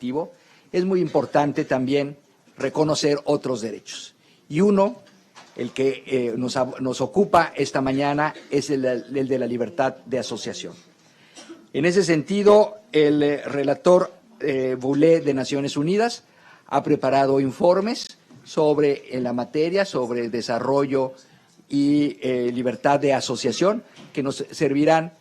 efectivo, es muy importante también reconocer otros derechos. Y uno, el que nos ocupa esta mañana, es el de la libertad de asociación. En ese sentido, el relator Boulé de Naciones Unidas ha preparado informes sobre la materia, sobre desarrollo y libertad de asociación, que nos servirán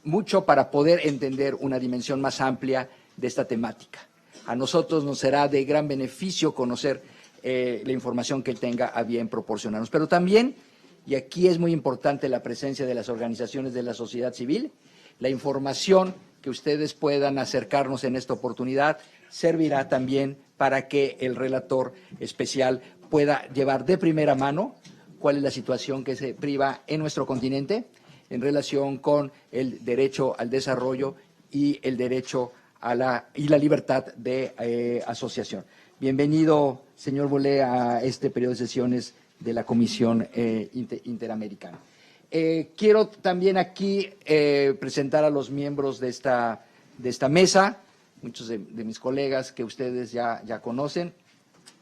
mucho para poder entender una dimensión más amplia de esta temática. A nosotros nos será de gran beneficio conocer la información que él tenga a bien proporcionarnos. Pero también, y aquí es muy importante la presencia de las organizaciones de la sociedad civil, la información que ustedes puedan acercarnos en esta oportunidad servirá también para que el relator especial pueda llevar de primera mano cuál es la situación que se priva en nuestro continente en relación con el derecho al desarrollo y el derecho a la libertad de asociación. Bienvenido, señor Boulé, a este periodo de sesiones de la Comisión Interamericana. Quiero también aquí presentar a los miembros de esta mesa, muchos de mis colegas que ustedes ya conocen.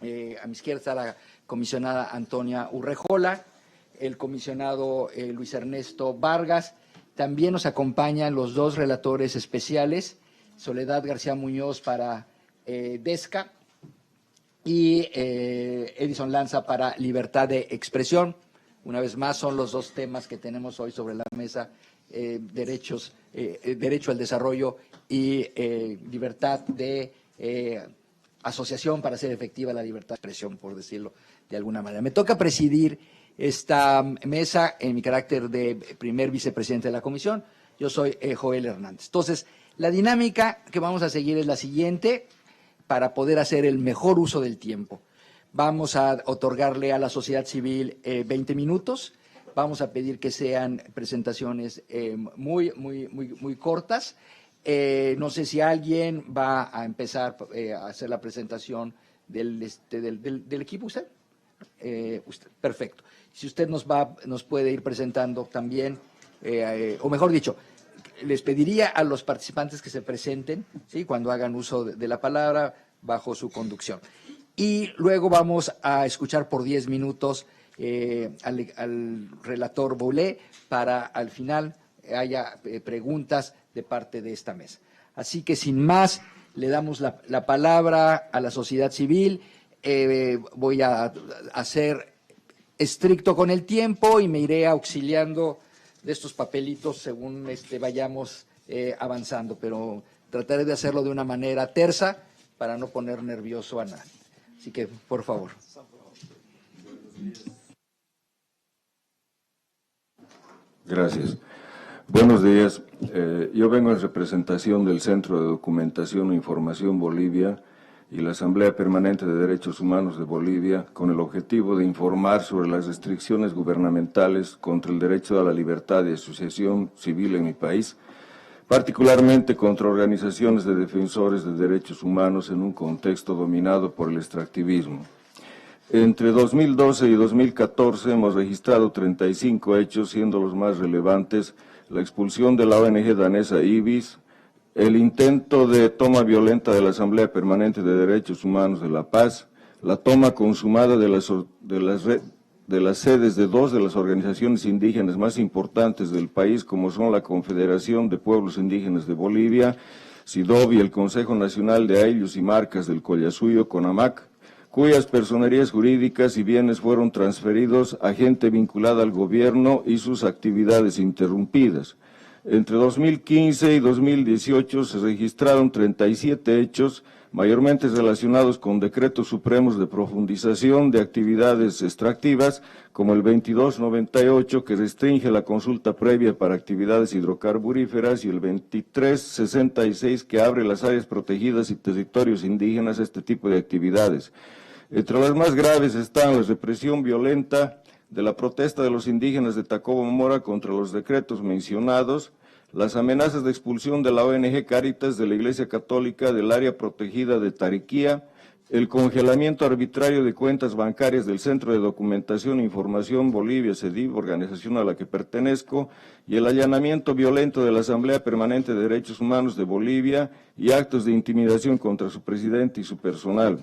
A mi izquierda está la comisionada Antonia Urrejola, el comisionado Luis Ernesto Vargas. También nos acompañan los dos relatores especiales, Soledad García Muñoz para DESCA y Edison Lanza para Libertad de Expresión. Una vez más, son los dos temas que tenemos hoy sobre la mesa, derecho al desarrollo y libertad de asociación para hacer efectiva la libertad de expresión, por decirlo de alguna manera. Me toca presidir esta mesa en mi carácter de primer vicepresidente de la comisión. Yo soy Joel Hernández. Entonces, la dinámica que vamos a seguir es la siguiente para poder hacer el mejor uso del tiempo. Vamos a otorgarle a la sociedad civil 20 minutos. Vamos a pedir que sean presentaciones muy cortas. No sé si alguien va a empezar a hacer la presentación del equipo. ¿Usted? Usted. Perfecto. Si usted nos puede ir presentando también, o mejor dicho, les pediría a los participantes que se presenten, ¿sí?, cuando hagan uso de la palabra bajo su conducción. Y luego vamos a escuchar por 10 minutos al relator Boulé para al final haya preguntas de parte de esta mesa. Así que sin más, le damos la palabra a la sociedad civil. Voy a ser estricto con el tiempo y me iré auxiliando de estos papelitos según vayamos avanzando, pero trataré de hacerlo de una manera tersa para no poner nervioso a nadie. Así que, por favor. Gracias. Buenos días. Yo vengo en representación del Centro de Documentación e Información Bolivia y la Asamblea Permanente de Derechos Humanos de Bolivia con el objetivo de informar sobre las restricciones gubernamentales contra el derecho a la libertad de asociación civil en mi país, particularmente contra organizaciones de defensores de derechos humanos en un contexto dominado por el extractivismo. Entre 2012 y 2014 hemos registrado 35 hechos, siendo los más relevantes la expulsión de la ONG danesa IBIS, el intento de toma violenta de la Asamblea Permanente de Derechos Humanos de La Paz, la toma consumada de las sedes de dos de las organizaciones indígenas más importantes del país, como son la Confederación de Pueblos Indígenas de Bolivia, SIDOB, y el Consejo Nacional de Ayllus y Marcas del Collasuyo, CONAMAC, cuyas personerías jurídicas y bienes fueron transferidos a gente vinculada al gobierno y sus actividades interrumpidas. Entre 2015 y 2018 se registraron 37 hechos, mayormente relacionados con decretos supremos de profundización de actividades extractivas, como el 2298, que restringe la consulta previa para actividades hidrocarburíferas, y el 2366, que abre las áreas protegidas y territorios indígenas a este tipo de actividades. Entre las más graves están la represión violenta de la protesta de los indígenas de Tacobo Mora contra los decretos mencionados, las amenazas de expulsión de la ONG Cáritas de la Iglesia Católica del área protegida de Tariquía, el congelamiento arbitrario de cuentas bancarias del Centro de Documentación e Información Bolivia, CEDIB, organización a la que pertenezco, y el allanamiento violento de la Asamblea Permanente de Derechos Humanos de Bolivia y actos de intimidación contra su presidente y su personal.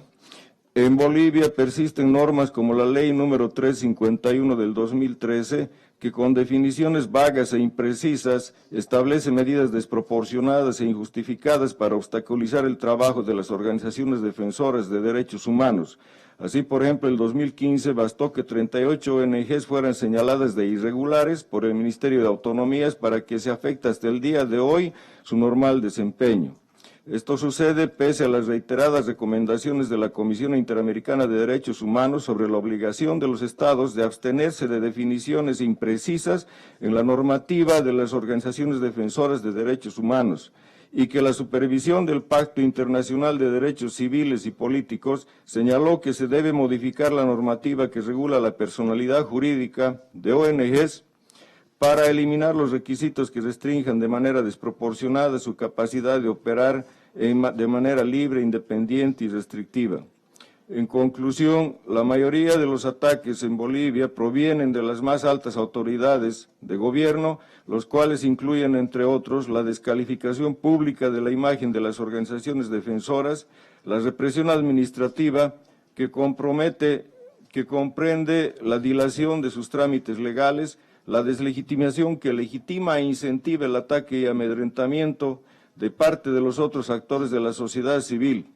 En Bolivia persisten normas como la Ley número 351 del 2013, que con definiciones vagas e imprecisas establece medidas desproporcionadas e injustificadas para obstaculizar el trabajo de las organizaciones defensoras de derechos humanos. Así, por ejemplo, en el 2015 bastó que 38 ONGs fueran señaladas de irregulares por el Ministerio de Autonomías para que se afecte hasta el día de hoy su normal desempeño. Esto sucede pese a las reiteradas recomendaciones de la Comisión Interamericana de Derechos Humanos sobre la obligación de los Estados de abstenerse de definiciones imprecisas en la normativa de las organizaciones defensoras de derechos humanos, y que la supervisión del Pacto Internacional de Derechos Civiles y Políticos señaló que se debe modificar la normativa que regula la personalidad jurídica de ONGs para eliminar los requisitos que restrinjan de manera desproporcionada su capacidad de operar de manera libre, independiente y restrictiva. En conclusión, la mayoría de los ataques en Bolivia provienen de las más altas autoridades de gobierno, los cuales incluyen, entre otros, la descalificación pública de la imagen de las organizaciones defensoras, la represión administrativa que comprende la dilación de sus trámites legales, la deslegitimación que legitima e incentiva el ataque y amedrentamiento de parte de los otros actores de la sociedad civil,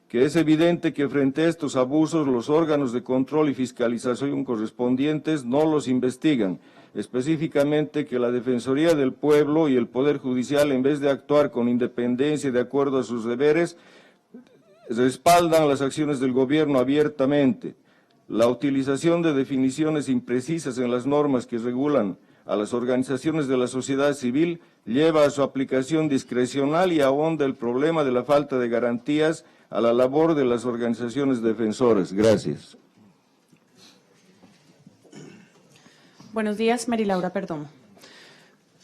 que es evidente que frente a estos abusos los órganos de control y fiscalización correspondientes no los investigan, específicamente que la Defensoría del Pueblo y el Poder Judicial, en vez de actuar con independencia y de acuerdo a sus deberes, respaldan las acciones del gobierno abiertamente. La utilización de definiciones imprecisas en las normas que regulan a las organizaciones de la sociedad civil lleva a su aplicación discrecional y ahonda el problema de la falta de garantías a la labor de las organizaciones defensoras. Gracias. Buenos días, Mary Laura Perdomo.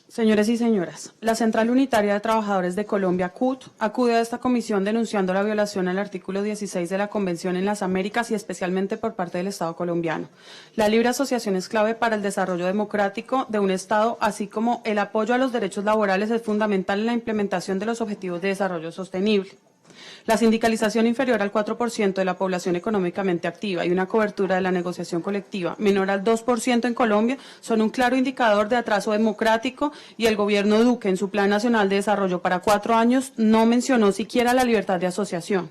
Señores y señoras, la Central Unitaria de Trabajadores de Colombia, CUT, acude a esta comisión denunciando la violación al artículo 16 de la Convención en las Américas y especialmente por parte del Estado colombiano. La libre asociación es clave para el desarrollo democrático de un Estado, así como el apoyo a los derechos laborales es fundamental en la implementación de los objetivos de desarrollo sostenible. La sindicalización inferior al 4% de la población económicamente activa y una cobertura de la negociación colectiva menor al 2% en Colombia son un claro indicador de atraso democrático, y el gobierno Duque en su Plan Nacional de Desarrollo para 4 años no mencionó siquiera la libertad de asociación.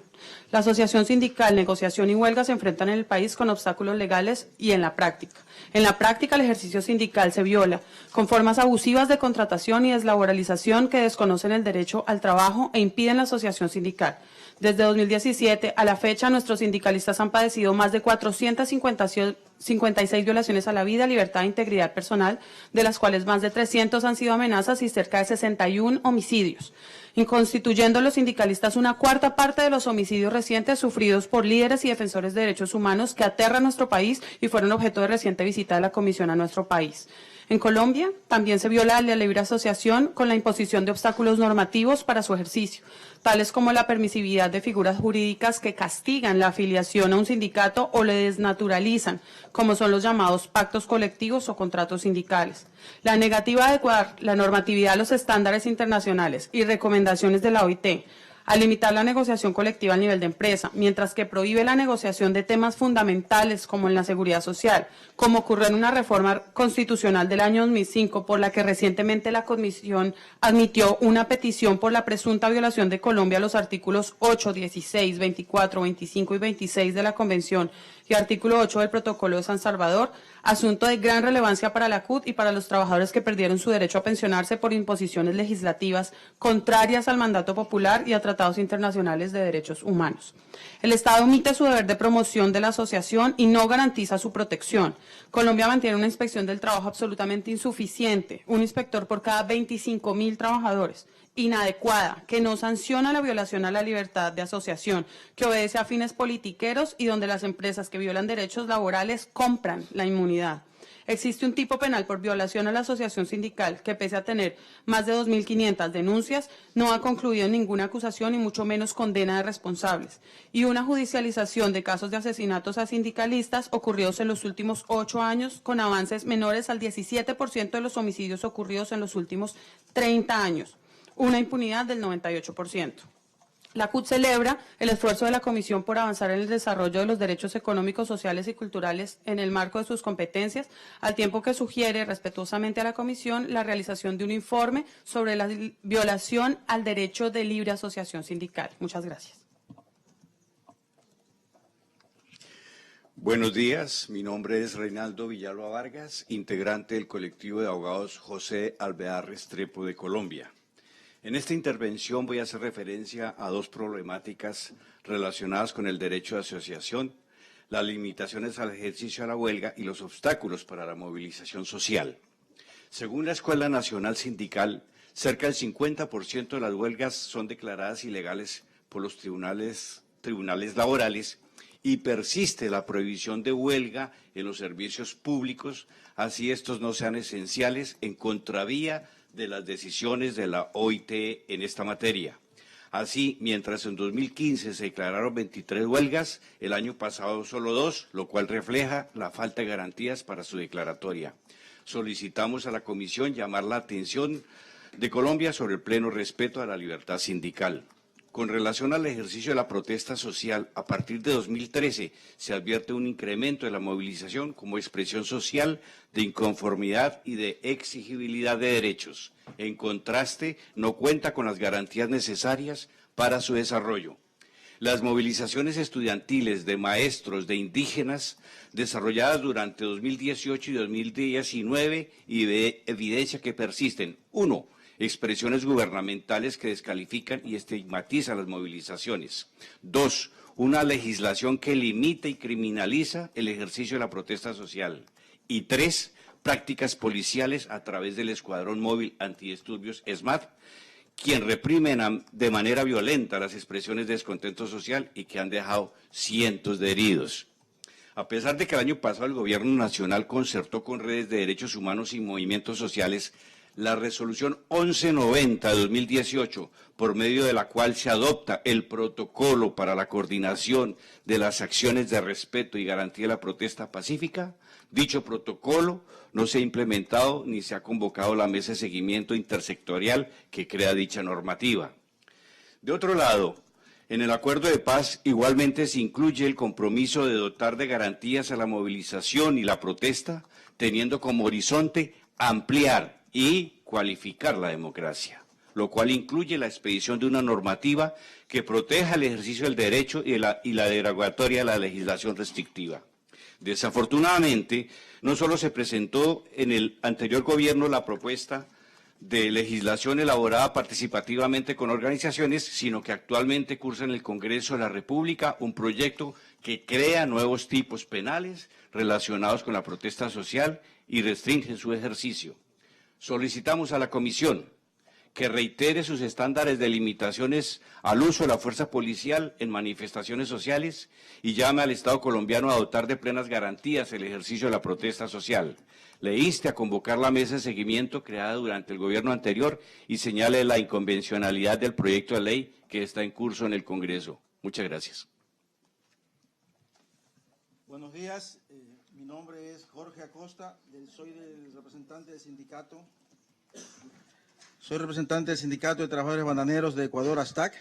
La asociación sindical, negociación y huelga se enfrentan en el país con obstáculos legales y en la práctica. En la práctica, el ejercicio sindical se viola con formas abusivas de contratación y deslaboralización que desconocen el derecho al trabajo e impiden la asociación sindical. Desde 2017 a la fecha, nuestros sindicalistas han padecido más de 456 violaciones a la vida, libertad e integridad personal, de las cuales más de 300 han sido amenazas y cerca de 61 homicidios, constituyendo los sindicalistas una cuarta parte de los homicidios recientes sufridos por líderes y defensores de derechos humanos que aterran nuestro país y fueron objeto de reciente visita de la Comisión a nuestro país. En Colombia también se viola la libre asociación con la imposición de obstáculos normativos para su ejercicio, tales como la permisividad de figuras jurídicas que castigan la afiliación a un sindicato o le desnaturalizan, como son los llamados pactos colectivos o contratos sindicales. La negativa de adecuar la normatividad a los estándares internacionales y recomendaciones de la OIT, a limitar la negociación colectiva a nivel de empresa, mientras que prohíbe la negociación de temas fundamentales como en la seguridad social, como ocurrió en una reforma constitucional del año 2005, por la que recientemente la Comisión admitió una petición por la presunta violación de Colombia a los artículos 8, 16, 24, 25 y 26 de la Convención y artículo 8 del Protocolo de San Salvador, asunto de gran relevancia para la CUT y para los trabajadores que perdieron su derecho a pensionarse por imposiciones legislativas contrarias al mandato popular y a tratados internacionales de derechos humanos. El Estado omite su deber de promoción de la asociación y no garantiza su protección. Colombia mantiene una inspección del trabajo absolutamente insuficiente, un inspector por cada 25.000 trabajadores, inadecuada, que no sanciona la violación a la libertad de asociación, que obedece a fines politiqueros y donde las empresas que violan derechos laborales compran la inmunidad. Existe un tipo penal por violación a la asociación sindical que, pese a tener más de 2.500 denuncias, no ha concluido ninguna acusación y mucho menos condena de responsables, y una judicialización de casos de asesinatos a sindicalistas ocurridos en los últimos 8 años, con avances menores al 17% de los homicidios ocurridos en los últimos 30 años, una impunidad del 98%. La CUT celebra el esfuerzo de la Comisión por avanzar en el desarrollo de los derechos económicos, sociales y culturales en el marco de sus competencias, al tiempo que sugiere respetuosamente a la Comisión la realización de un informe sobre la violación al derecho de libre asociación sindical. Muchas gracias. Buenos días, mi nombre es Reinaldo Villalba Vargas, integrante del colectivo de abogados José Alvear Restrepo de Colombia. En esta intervención voy a hacer referencia a dos problemáticas relacionadas con el derecho de asociación, las limitaciones al ejercicio de la huelga y los obstáculos para la movilización social. Según la Escuela Nacional Sindical, cerca del 50% de las huelgas son declaradas ilegales por los tribunales laborales y persiste la prohibición de huelga en los servicios públicos, así estos no sean esenciales, en contravía de las decisiones de la OIT en esta materia. Así, mientras en 2015 se declararon 23 huelgas, el año pasado solo 2, lo cual refleja la falta de garantías para su declaratoria. Solicitamos a la Comisión llamar la atención de Colombia sobre el pleno respeto a la libertad sindical. Con relación al ejercicio de la protesta social, a partir de 2013 se advierte un incremento de la movilización como expresión social de inconformidad y de exigibilidad de derechos. En contraste, no cuenta con las garantías necesarias para su desarrollo. Las movilizaciones estudiantiles de maestros, de indígenas, desarrolladas durante 2018 y 2019 y de evidencia que persisten. 1. Expresiones gubernamentales que descalifican y estigmatizan las movilizaciones. 2. Una legislación que limita y criminaliza el ejercicio de la protesta social. Y 3. Prácticas policiales a través del Escuadrón Móvil Antidisturbios ESMAD, quien reprimen de manera violenta las expresiones de descontento social y que han dejado cientos de heridos. A pesar de que el año pasado el Gobierno Nacional concertó con redes de derechos humanos y movimientos sociales la resolución 1190 de 2018, por medio de la cual se adopta el protocolo para la coordinación de las acciones de respeto y garantía de la protesta pacífica, dicho protocolo no se ha implementado ni se ha convocado la mesa de seguimiento intersectorial que crea dicha normativa. De otro lado, en el acuerdo de paz igualmente se incluye el compromiso de dotar de garantías a la movilización y la protesta, teniendo como horizonte ampliar y cualificar la democracia, lo cual incluye la expedición de una normativa que proteja el ejercicio del derecho y la derogatoria de la legislación restrictiva. Desafortunadamente, no solo se presentó en el anterior gobierno la propuesta de legislación elaborada participativamente con organizaciones, sino que actualmente cursa en el Congreso de la República un proyecto que crea nuevos tipos penales relacionados con la protesta social y restringe su ejercicio. Solicitamos a la Comisión que reitere sus estándares de limitaciones al uso de la fuerza policial en manifestaciones sociales y llame al Estado colombiano a dotar de plenas garantías el ejercicio de la protesta social. Le inste a convocar la mesa de seguimiento creada durante el gobierno anterior y señale la inconvencionalidad del proyecto de ley que está en curso en el Congreso. Muchas gracias. Buenos días, mi nombre es Jorge Acosta, soy representante del sindicato. Soy representante del Sindicato de Trabajadores Bananeros de Ecuador, ASTAC.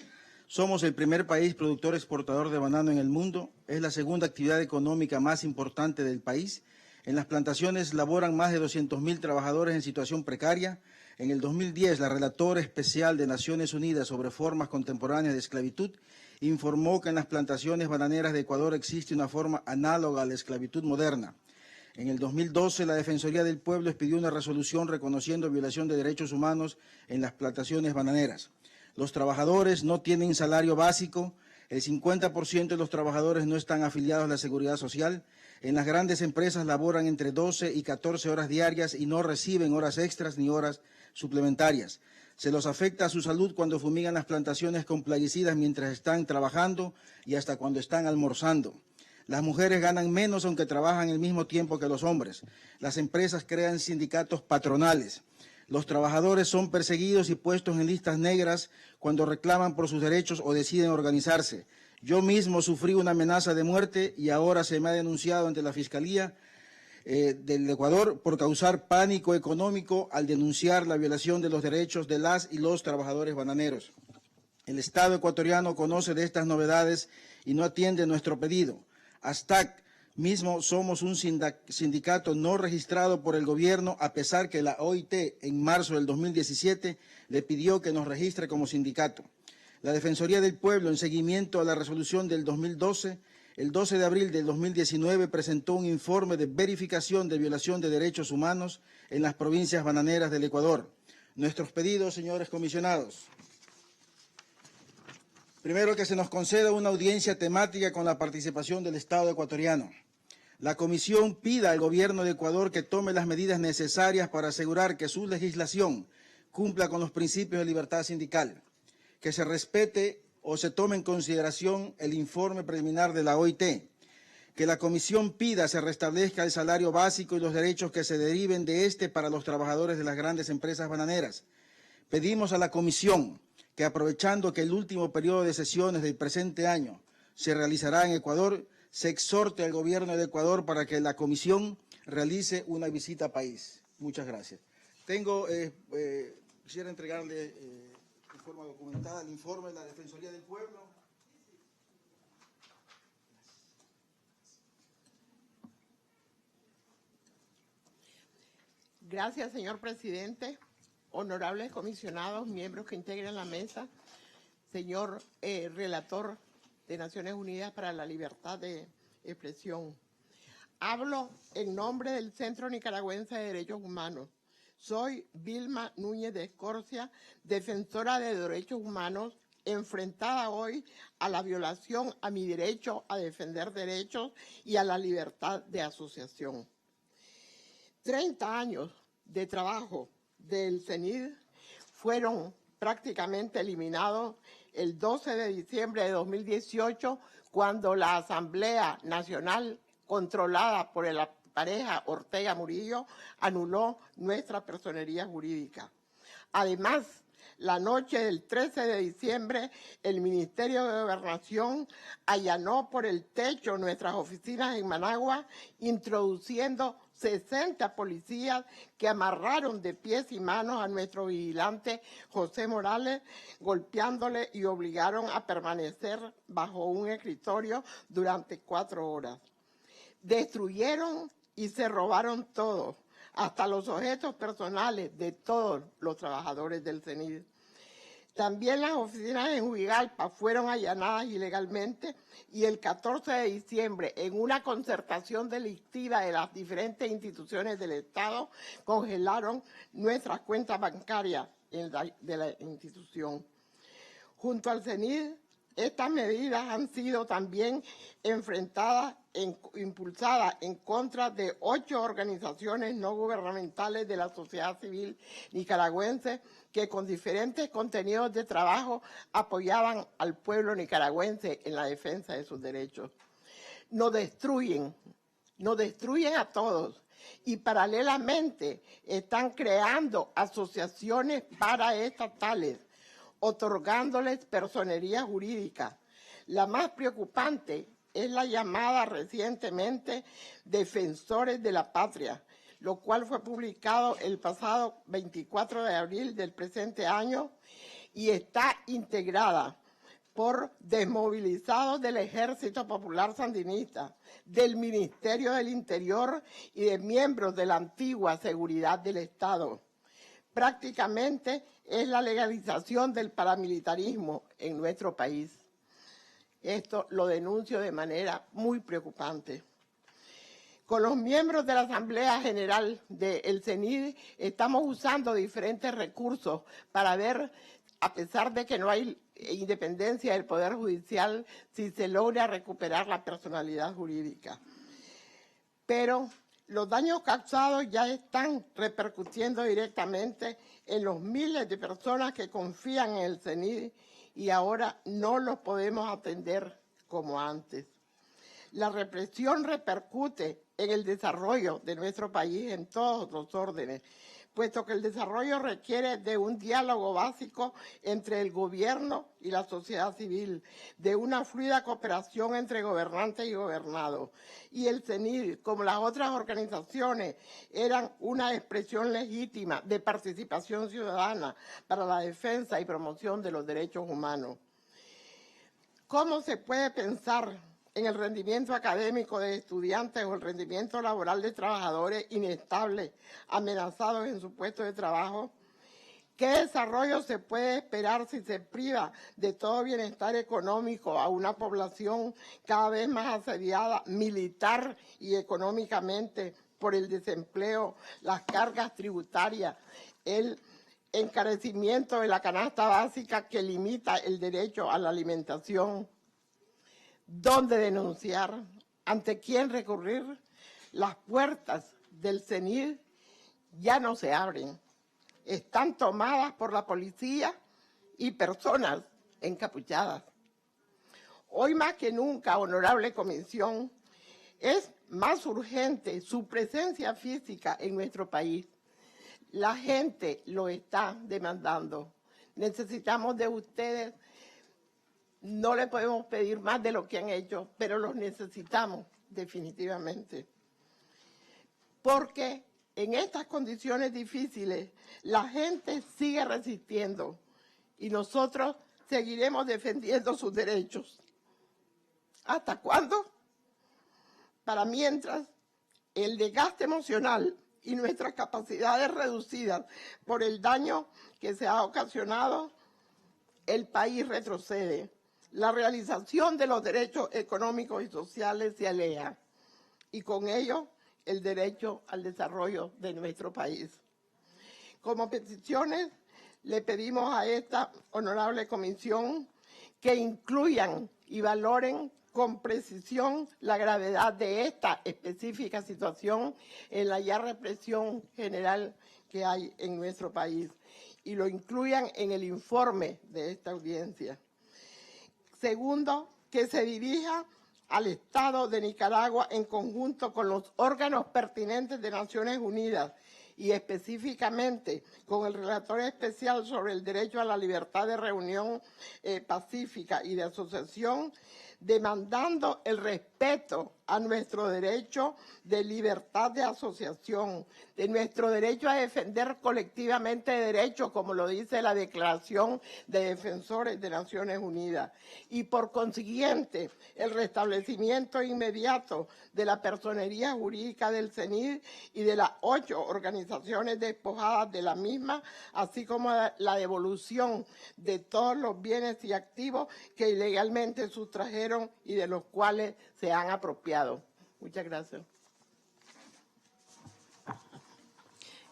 Somos el primer país productor exportador de banano en el mundo. Es la segunda actividad económica más importante del país. En las plantaciones laboran más de 200.000 trabajadores en situación precaria. En el 2010, la relatora especial de Naciones Unidas sobre formas contemporáneas de esclavitud informó que en las plantaciones bananeras de Ecuador existe una forma análoga a la esclavitud moderna. En el 2012, la Defensoría del Pueblo expidió una resolución reconociendo violación de derechos humanos en las plantaciones bananeras. Los trabajadores no tienen salario básico, el 50% de los trabajadores no están afiliados a la Seguridad Social, en las grandes empresas laboran entre 12 y 14 horas diarias y no reciben horas extras ni horas suplementarias. Se los afecta a su salud cuando fumigan las plantaciones con plaguicidas mientras están trabajando y hasta cuando están almorzando. Las mujeres ganan menos aunque trabajan el mismo tiempo que los hombres. Las empresas crean sindicatos patronales. Los trabajadores son perseguidos y puestos en listas negras cuando reclaman por sus derechos o deciden organizarse. Yo mismo sufrí una amenaza de muerte y ahora se me ha denunciado ante la Fiscalía del Ecuador por causar pánico económico al denunciar la violación de los derechos de las y los trabajadores bananeros. El Estado ecuatoriano conoce de estas novedades y no atiende nuestro pedido. ASTAC mismo somos un sindicato no registrado por el gobierno, a pesar que la OIT en marzo del 2017 le pidió que nos registre como sindicato. La Defensoría del Pueblo, en seguimiento a la resolución del 2012, el 12 de abril del 2019 presentó un informe de verificación de violación de derechos humanos en las provincias bananeras del Ecuador. Nuestros pedidos, señores comisionados. Primero, que se nos conceda una audiencia temática con la participación del Estado ecuatoriano. La Comisión pida al Gobierno de Ecuador que tome las medidas necesarias para asegurar que su legislación cumpla con los principios de libertad sindical, que se respete o se tome en consideración el informe preliminar de la OIT, que la Comisión pida se restablezca el salario básico y los derechos que se deriven de este para los trabajadores de las grandes empresas bananeras. Pedimos a la Comisión que, aprovechando que el último periodo de sesiones del presente año se realizará en Ecuador, se exhorte al Gobierno de Ecuador para que la Comisión realice una visita al país. Muchas gracias. Quisiera entregarle de forma documentada el informe de la Defensoría del Pueblo. Gracias, señor presidente. Honorables comisionados, miembros que integran la mesa, señor relator de Naciones Unidas para la Libertad de Expresión. Hablo en nombre del Centro Nicaragüense de Derechos Humanos. Soy Vilma Núñez de Escorcia, defensora de derechos humanos, enfrentada hoy a la violación a mi derecho a defender derechos y a la libertad de asociación. 30 años de trabajo del CENID fueron prácticamente eliminados el 12 de diciembre de 2018, cuando la Asamblea Nacional, controlada por la pareja Ortega Murillo, anuló nuestra personería jurídica. Además, la noche del 13 de diciembre, el Ministerio de Gobernación allanó por el techo nuestras oficinas en Managua, introduciendo 60 policías que amarraron de pies y manos a nuestro vigilante José Morales, golpeándole y obligaron a permanecer bajo un escritorio durante 4 horas. Destruyeron y se robaron todo, hasta los objetos personales de todos los trabajadores del CENID. También las oficinas en Huigalpa fueron allanadas ilegalmente y el 14 de diciembre, en una concertación delictiva de las diferentes instituciones del Estado, congelaron nuestras cuentas bancarias de la institución. Junto al CENID, estas medidas han sido también impulsadas en contra de 8 organizaciones no gubernamentales de la sociedad civil nicaragüense que con diferentes contenidos de trabajo apoyaban al pueblo nicaragüense en la defensa de sus derechos. Nos destruyen a todos y paralelamente están creando asociaciones paraestatales, otorgándoles personería jurídica. La más preocupante es la llamada recientemente Defensores de la Patria, lo cual fue publicado el pasado 24 de abril del presente año y está integrada por desmovilizados del Ejército Popular Sandinista, del Ministerio del Interior y de miembros de la antigua Seguridad del Estado. Prácticamente es la legalización del paramilitarismo en nuestro país. Esto lo denuncio de manera muy preocupante. Con los miembros de la Asamblea General del CENID estamos usando diferentes recursos para ver, a pesar de que no hay independencia del Poder Judicial, si se logra recuperar la personalidad jurídica. Pero los daños causados ya están repercutiendo directamente en los miles de personas que confían en el CENID y ahora no los podemos atender como antes. La represión repercute en el desarrollo de nuestro país en todos los órdenes, puesto que el desarrollo requiere de un diálogo básico entre el gobierno y la sociedad civil, de una fluida cooperación entre gobernantes y gobernados. Y el CENIR, como las otras organizaciones, eran una expresión legítima de participación ciudadana para la defensa y promoción de los derechos humanos. ¿Cómo se puede pensar en el rendimiento académico de estudiantes o el rendimiento laboral de trabajadores inestables, amenazados en su puesto de trabajo? ¿Qué desarrollo se puede esperar si se priva de todo bienestar económico a una población cada vez más asediada militar y económicamente por el desempleo, las cargas tributarias, el encarecimiento de la canasta básica que limita el derecho a la alimentación? ¿Dónde denunciar? ¿Ante quién recurrir? Las puertas del CENIR ya no se abren. Están tomadas por la policía y personas encapuchadas. Hoy más que nunca, honorable comisión, es más urgente su presencia física en nuestro país. La gente lo está demandando. Necesitamos de ustedes. No le podemos pedir más de lo que han hecho, pero los necesitamos definitivamente. Porque en estas condiciones difíciles la gente sigue resistiendo y nosotros seguiremos defendiendo sus derechos. ¿Hasta cuándo? Para mientras, el desgaste emocional y nuestras capacidades reducidas por el daño que se ha ocasionado, el país retrocede. La realización de los derechos económicos y sociales se aleja y con ello el derecho al desarrollo de nuestro país. Como peticiones, le pedimos a esta honorable comisión que incluyan y valoren con precisión la gravedad de esta específica situación en la ya represión general que hay en nuestro país y lo incluyan en el informe de esta audiencia. Segundo, que se dirija al Estado de Nicaragua en conjunto con los órganos pertinentes de Naciones Unidas y específicamente con el relator especial sobre el derecho a la libertad de reunión pacífica y de asociación, demandando el respeto a nuestro derecho de libertad de asociación, de nuestro derecho a defender colectivamente derechos, como lo dice la Declaración de Defensores de Naciones Unidas, y por consiguiente el restablecimiento inmediato de la personería jurídica del CENIR y de las 8 organizaciones despojadas de la misma, así como la devolución de todos los bienes y activos que ilegalmente sustrajeron y de los cuales se han apropiado. Muchas gracias.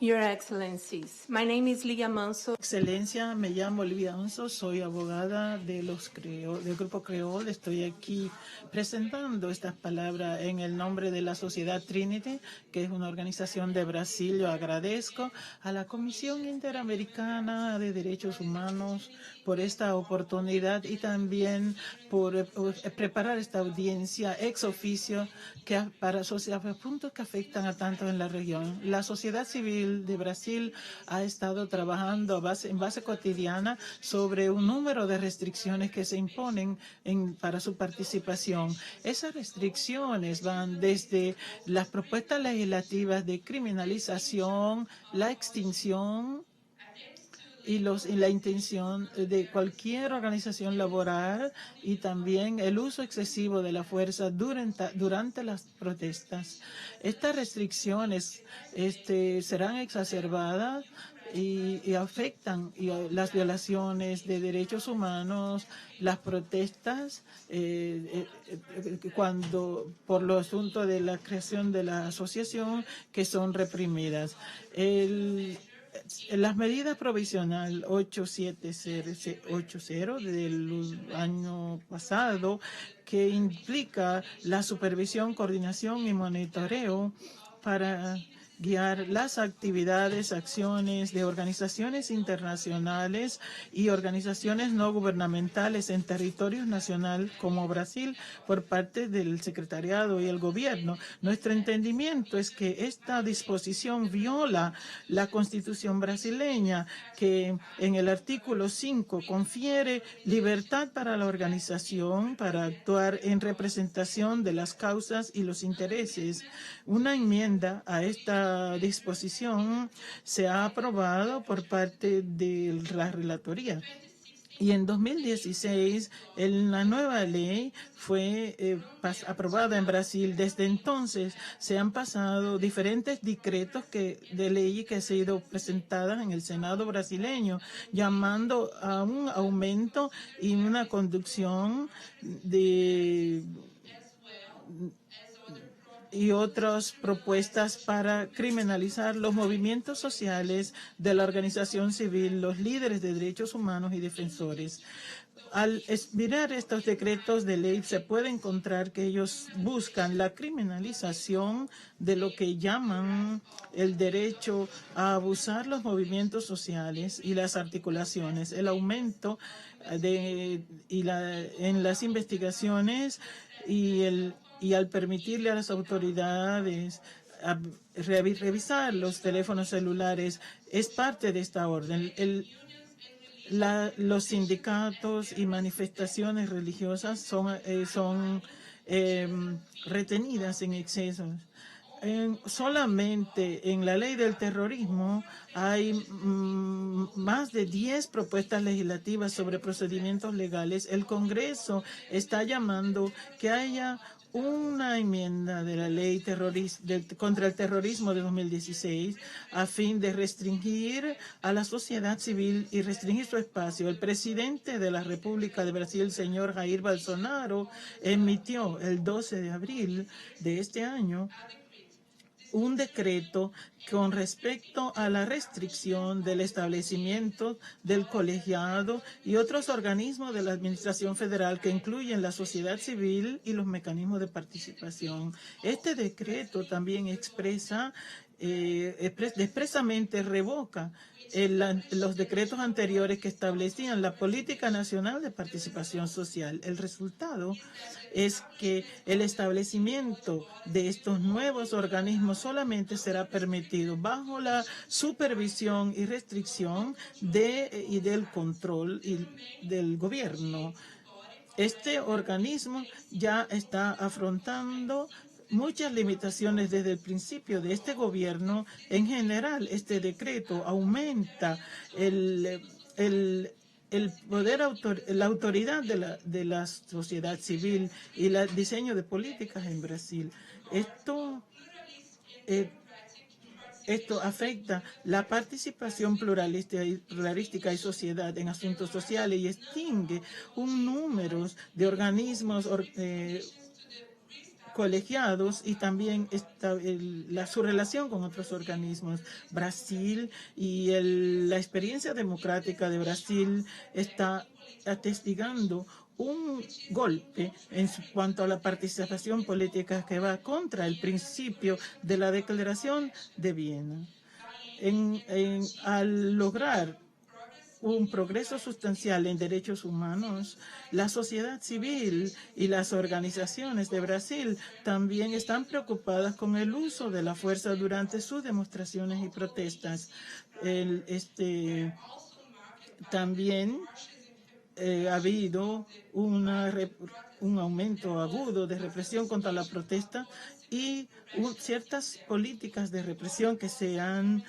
Your Excellencies, my name is Ligia Manso. Excelencia, me llamo Olivia Manso, soy abogada de del Grupo Creol. Estoy aquí presentando estas palabras en el nombre de la Sociedad Trinity, que es una organización de Brasil. Yo agradezco a la Comisión Interamericana de Derechos Humanos por esta oportunidad y también por preparar esta audiencia ex oficio para puntos que afectan a tantos en la región. La sociedad civil de Brasil ha estado trabajando en base cotidiana sobre un número de restricciones que se imponen para su participación. Esas restricciones van desde las propuestas legislativas de criminalización, la extinción y la intención de cualquier organización laboral y también el uso excesivo de la fuerza durante las protestas. Estas restricciones serán exacerbadas y afectan las violaciones de derechos humanos, las protestas, por lo asunto de la creación de la asociación que son reprimidas. Las medidas provisional 8780 del año pasado, que implica la supervisión, coordinación y monitoreo para guiar las actividades, acciones de organizaciones internacionales y organizaciones no gubernamentales en territorios nacionales como Brasil por parte del secretariado y el gobierno. Nuestro entendimiento es que esta disposición viola la Constitución brasileña, que en el artículo 5 confiere libertad para la organización para actuar en representación de las causas y los intereses. Una enmienda a esta disposición se ha aprobado por parte de la relatoría. Y en 2016, la nueva ley fue aprobada en Brasil. Desde entonces se han pasado diferentes decretos de ley que han sido presentadas en el Senado brasileño, llamando a un aumento y una conducción y otras propuestas para criminalizar los movimientos sociales de la organización civil, los líderes de derechos humanos y defensores. Al mirar estos decretos de ley se puede encontrar que ellos buscan la criminalización de lo que llaman el derecho a abusar los movimientos sociales y las articulaciones, el aumento en las investigaciones y al permitirle a las autoridades revisar los teléfonos celulares, es parte de esta orden. Los sindicatos y manifestaciones religiosas son retenidas en excesos. Solamente en la ley del terrorismo hay más de 10 propuestas legislativas sobre procedimientos legales. El Congreso está llamando que haya una enmienda de la ley contra el terrorismo de 2016 a fin de restringir a la sociedad civil y restringir su espacio. El presidente de la República de Brasil, señor Jair Bolsonaro, emitió el 12 de abril de este año un decreto con respecto a la restricción del establecimiento del colegiado y otros organismos de la Administración Federal que incluyen la sociedad civil y los mecanismos de participación. Este decreto también expresamente revoca los decretos anteriores que establecían la Política Nacional de Participación Social. El resultado es que el establecimiento de estos nuevos organismos solamente será permitido bajo la supervisión y restricción y del control del gobierno. Este organismo ya está afrontando muchas limitaciones desde el principio de este gobierno. En general, este decreto aumenta el poder, la autoridad de la sociedad civil y el diseño de políticas en Brasil. Esto afecta la participación pluralística y sociedad en asuntos sociales y extingue un número de organismos colegiados y también su relación con otros organismos. Brasil y la experiencia democrática de Brasil está atestigando un golpe en cuanto a la participación política que va contra el principio de la Declaración de Viena. Al lograr un progreso sustancial en derechos humanos, la sociedad civil y las organizaciones de Brasil también están preocupadas con el uso de la fuerza durante sus demostraciones y protestas. También ha habido un aumento agudo de represión contra la protesta y ciertas políticas de represión que se han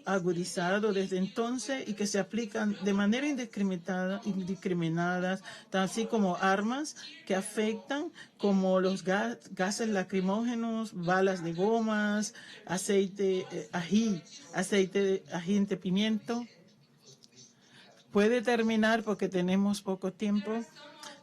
agudizado desde entonces y que se aplican de manera indiscriminada, así como armas que afectan, como los gases lacrimógenos, balas de gomas, agente pimiento. Puede terminar porque tenemos poco tiempo.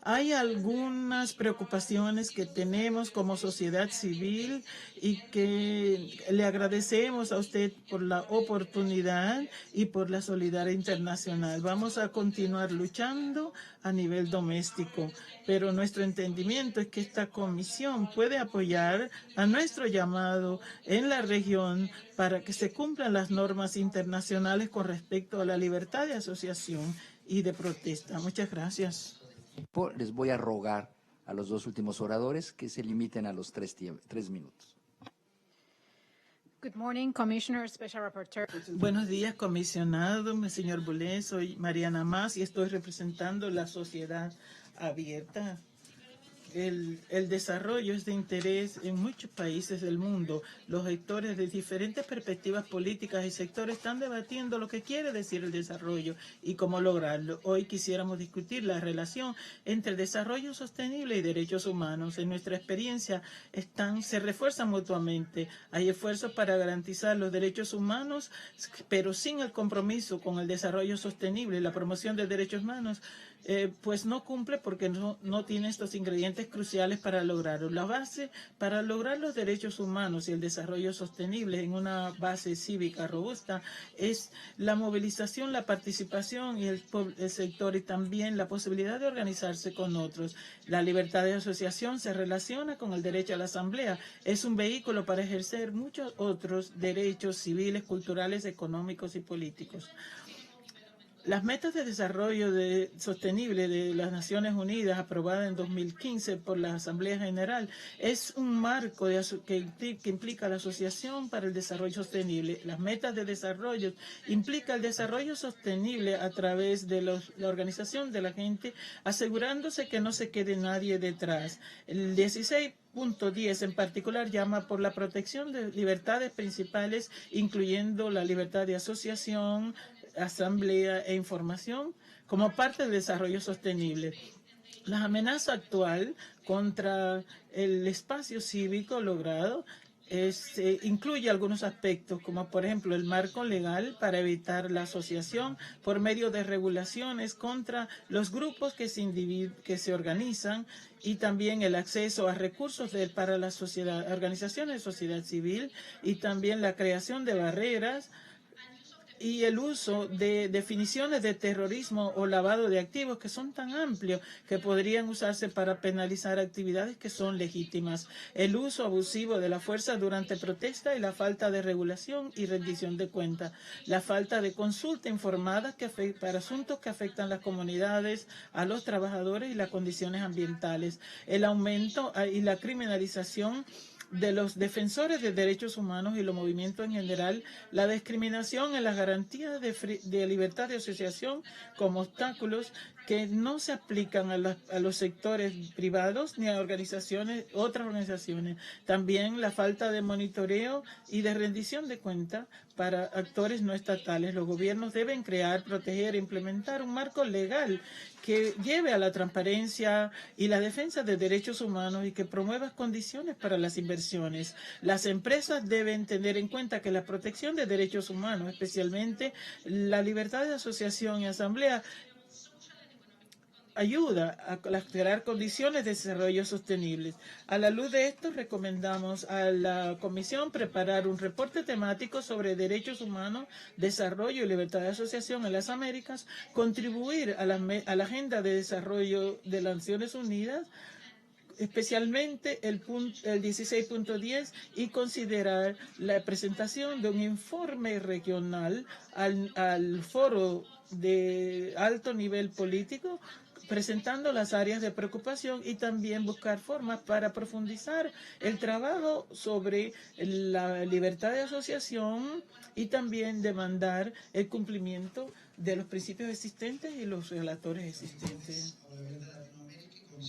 Hay algunas preocupaciones que tenemos como sociedad civil y que le agradecemos a usted por la oportunidad y por la solidaridad internacional. Vamos a continuar luchando a nivel doméstico, pero nuestro entendimiento es que esta comisión puede apoyar a nuestro llamado en la región para que se cumplan las normas internacionales con respecto a la libertad de asociación y de protesta. Muchas gracias. Les voy a rogar a los dos últimos oradores que se limiten a los 3 minutos. Good morning, Commissioner, Special Rapporteur. Buenos días, comisionado, señor Boulez. Soy Mariana Mas y estoy representando la sociedad abierta. El desarrollo es de interés en muchos países del mundo. Los actores de diferentes perspectivas políticas y sectores están debatiendo lo que quiere decir el desarrollo y cómo lograrlo. Hoy quisiéramos discutir la relación entre desarrollo sostenible y derechos humanos. En nuestra experiencia se refuerzan mutuamente. Hay esfuerzos para garantizar los derechos humanos, pero sin el compromiso con el desarrollo sostenible. La promoción de derechos humanos pues no cumple porque no tiene estos ingredientes cruciales para lograrlo. La base para lograr los derechos humanos y el desarrollo sostenible en una base cívica robusta es la movilización, la participación y el sector y también la posibilidad de organizarse con otros. La libertad de asociación se relaciona con el derecho a la asamblea. Es un vehículo para ejercer muchos otros derechos civiles, culturales, económicos y políticos. Las metas de desarrollo sostenible de las Naciones Unidas, aprobada en 2015 por la Asamblea General, es un marco que implica la Asociación para el Desarrollo Sostenible. Las metas de desarrollo implican el desarrollo sostenible a través de la organización de la gente, asegurándose que no se quede nadie detrás. El 16.10 en particular llama por la protección de libertades principales, incluyendo la libertad de asociación, asamblea e información como parte del desarrollo sostenible. La amenaza actual contra el espacio cívico logrado incluye algunos aspectos, como por ejemplo el marco legal para evitar la asociación por medio de regulaciones contra los grupos que se organizan y también el acceso a recursos para la sociedad, organizaciones de sociedad civil y también la creación de barreras y el uso de definiciones de terrorismo o lavado de activos que son tan amplios que podrían usarse para penalizar actividades que son legítimas. El uso abusivo de la fuerza durante protesta y la falta de regulación y rendición de cuentas. La falta de consulta informada para asuntos que afectan a las comunidades, a los trabajadores y las condiciones ambientales. El aumento y la criminalización de los defensores de derechos humanos y los movimientos en general, la discriminación en las garantías de libertad de asociación como obstáculos que no se aplican a los sectores privados ni a otras organizaciones. También la falta de monitoreo y de rendición de cuentas para actores no estatales. Los gobiernos deben crear, proteger e implementar un marco legal que lleve a la transparencia y la defensa de derechos humanos y que promueva condiciones para las inversiones. Las empresas deben tener en cuenta que la protección de derechos humanos, especialmente la libertad de asociación y asamblea, ayuda a crear condiciones de desarrollo sostenibles. A la luz de esto, recomendamos a la Comisión preparar un reporte temático sobre derechos humanos, desarrollo y libertad de asociación en las Américas, contribuir a la Agenda de Desarrollo de las Naciones Unidas, especialmente el 16.10, y considerar la presentación de un informe regional al foro de alto nivel político, presentando las áreas de preocupación y también buscar formas para profundizar el trabajo sobre la libertad de asociación y también demandar el cumplimiento de los principios existentes y los relatores existentes.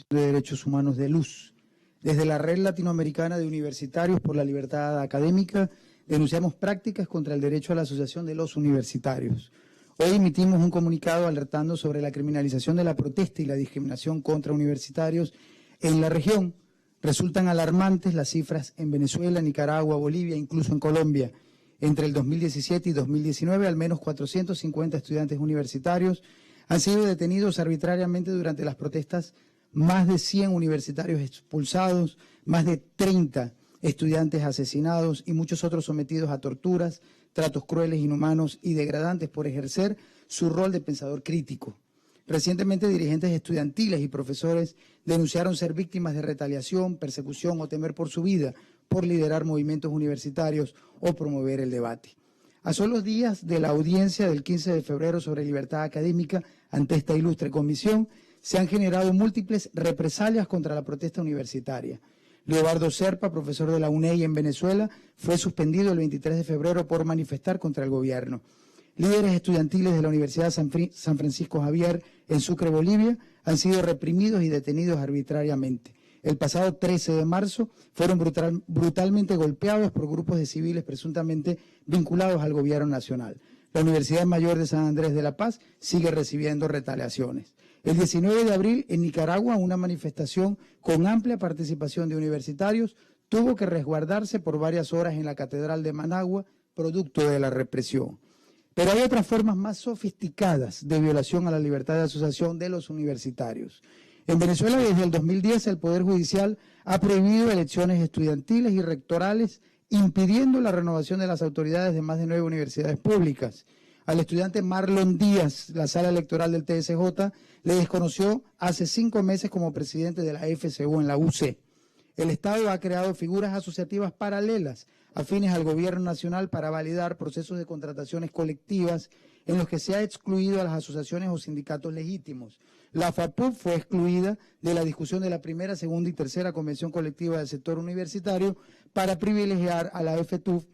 De Derechos Humanos de Luz. Desde la Red Latinoamericana de Universitarios por la Libertad Académica denunciamos prácticas contra el derecho a la asociación de los universitarios. Hoy emitimos un comunicado alertando sobre la criminalización de la protesta y la discriminación contra universitarios en la región. Resultan alarmantes las cifras en Venezuela, Nicaragua, Bolivia, incluso en Colombia. Entre el 2017 y 2019, al menos 450 estudiantes universitarios han sido detenidos arbitrariamente durante las protestas más de 100 universitarios expulsados, más de 30 estudiantes asesinados y muchos otros sometidos a torturas, tratos crueles, inhumanos y degradantes por ejercer su rol de pensador crítico. Recientemente, dirigentes estudiantiles y profesores denunciaron ser víctimas de retaliación, persecución o temer por su vida por liderar movimientos universitarios o promover el debate. A solos días de la audiencia del 15 de febrero sobre libertad académica ante esta ilustre comisión, se han generado múltiples represalias contra la protesta universitaria. Leobardo Serpa, profesor de la UNEI en Venezuela, fue suspendido el 23 de febrero por manifestar contra el gobierno. Líderes estudiantiles de la Universidad San Francisco Javier en Sucre, Bolivia, han sido reprimidos y detenidos arbitrariamente. El pasado 13 de marzo fueron brutalmente golpeados por grupos de civiles presuntamente vinculados al gobierno nacional. La Universidad Mayor de San Andrés de la Paz sigue recibiendo retaliaciones. El 19 de abril, en Nicaragua, una manifestación con amplia participación de universitarios tuvo que resguardarse por varias horas en la Catedral de Managua, producto de la represión. Pero hay otras formas más sofisticadas de violación a la libertad de asociación de los universitarios. En Venezuela, desde el 2010, el Poder Judicial ha prohibido elecciones estudiantiles y rectorales, impidiendo la renovación de las autoridades de más de 9 universidades públicas. Al estudiante Marlon Díaz, la sala electoral del TSJ, le desconoció hace 5 meses como presidente de la FCU en la UC. El Estado ha creado figuras asociativas paralelas afines al gobierno nacional para validar procesos de contrataciones colectivas en los que se ha excluido a las asociaciones o sindicatos legítimos. La FAPUB fue excluida de la discusión de la primera, segunda y tercera convención colectiva del sector universitario para privilegiar a la FTUF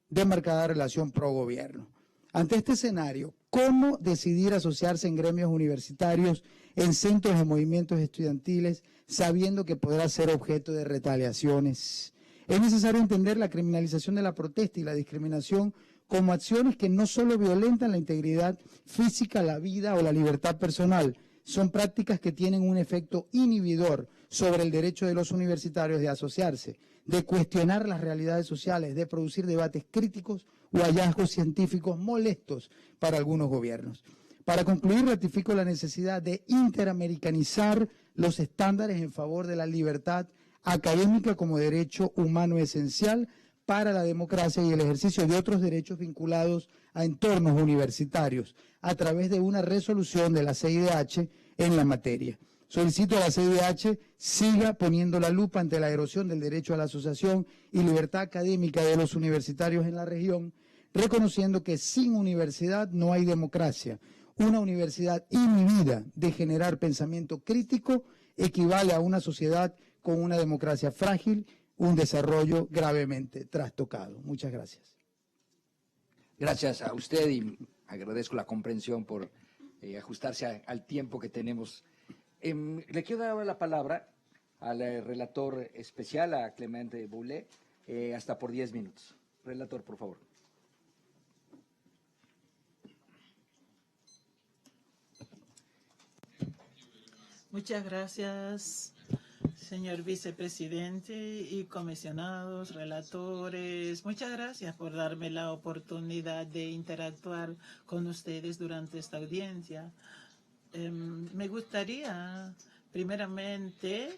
de marcada relación pro-gobierno. Ante este escenario, ¿cómo decidir asociarse en gremios universitarios, en centros de movimientos estudiantiles, sabiendo que podrá ser objeto de retaliaciones? Es necesario entender la criminalización de la protesta y la discriminación como acciones que no solo violentan la integridad física, la vida o la libertad personal, son prácticas que tienen un efecto inhibidor sobre el derecho de los universitarios de asociarse, de cuestionar las realidades sociales, de producir debates críticos o hallazgos científicos molestos para algunos gobiernos. Para concluir, ratifico la necesidad de interamericanizar los estándares en favor de la libertad académica como derecho humano esencial para la democracia y el ejercicio de otros derechos vinculados a entornos universitarios a través de una resolución de la CIDH en la materia. Solicito a la CIDH siga poniendo la lupa ante la erosión del derecho a la asociación y libertad académica de los universitarios en la región, reconociendo que sin universidad no hay democracia. Una universidad inhibida de generar pensamiento crítico equivale a una sociedad con una democracia frágil, un desarrollo gravemente trastocado. Muchas gracias. Gracias a usted y agradezco la comprensión por ajustarse al tiempo que tenemos. Le quiero dar la palabra al relator especial, a Clemente Boulet, hasta por 10 minutos. Relator, por favor. Muchas gracias, señor vicepresidente y comisionados, relatores. Muchas gracias por darme la oportunidad de interactuar con ustedes durante esta audiencia. Me gustaría, primeramente,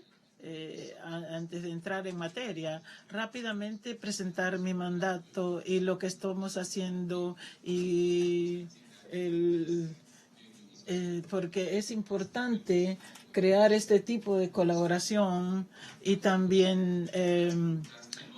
antes de entrar en materia, rápidamente presentar mi mandato y lo que estamos haciendo y porque es importante crear este tipo de colaboración y también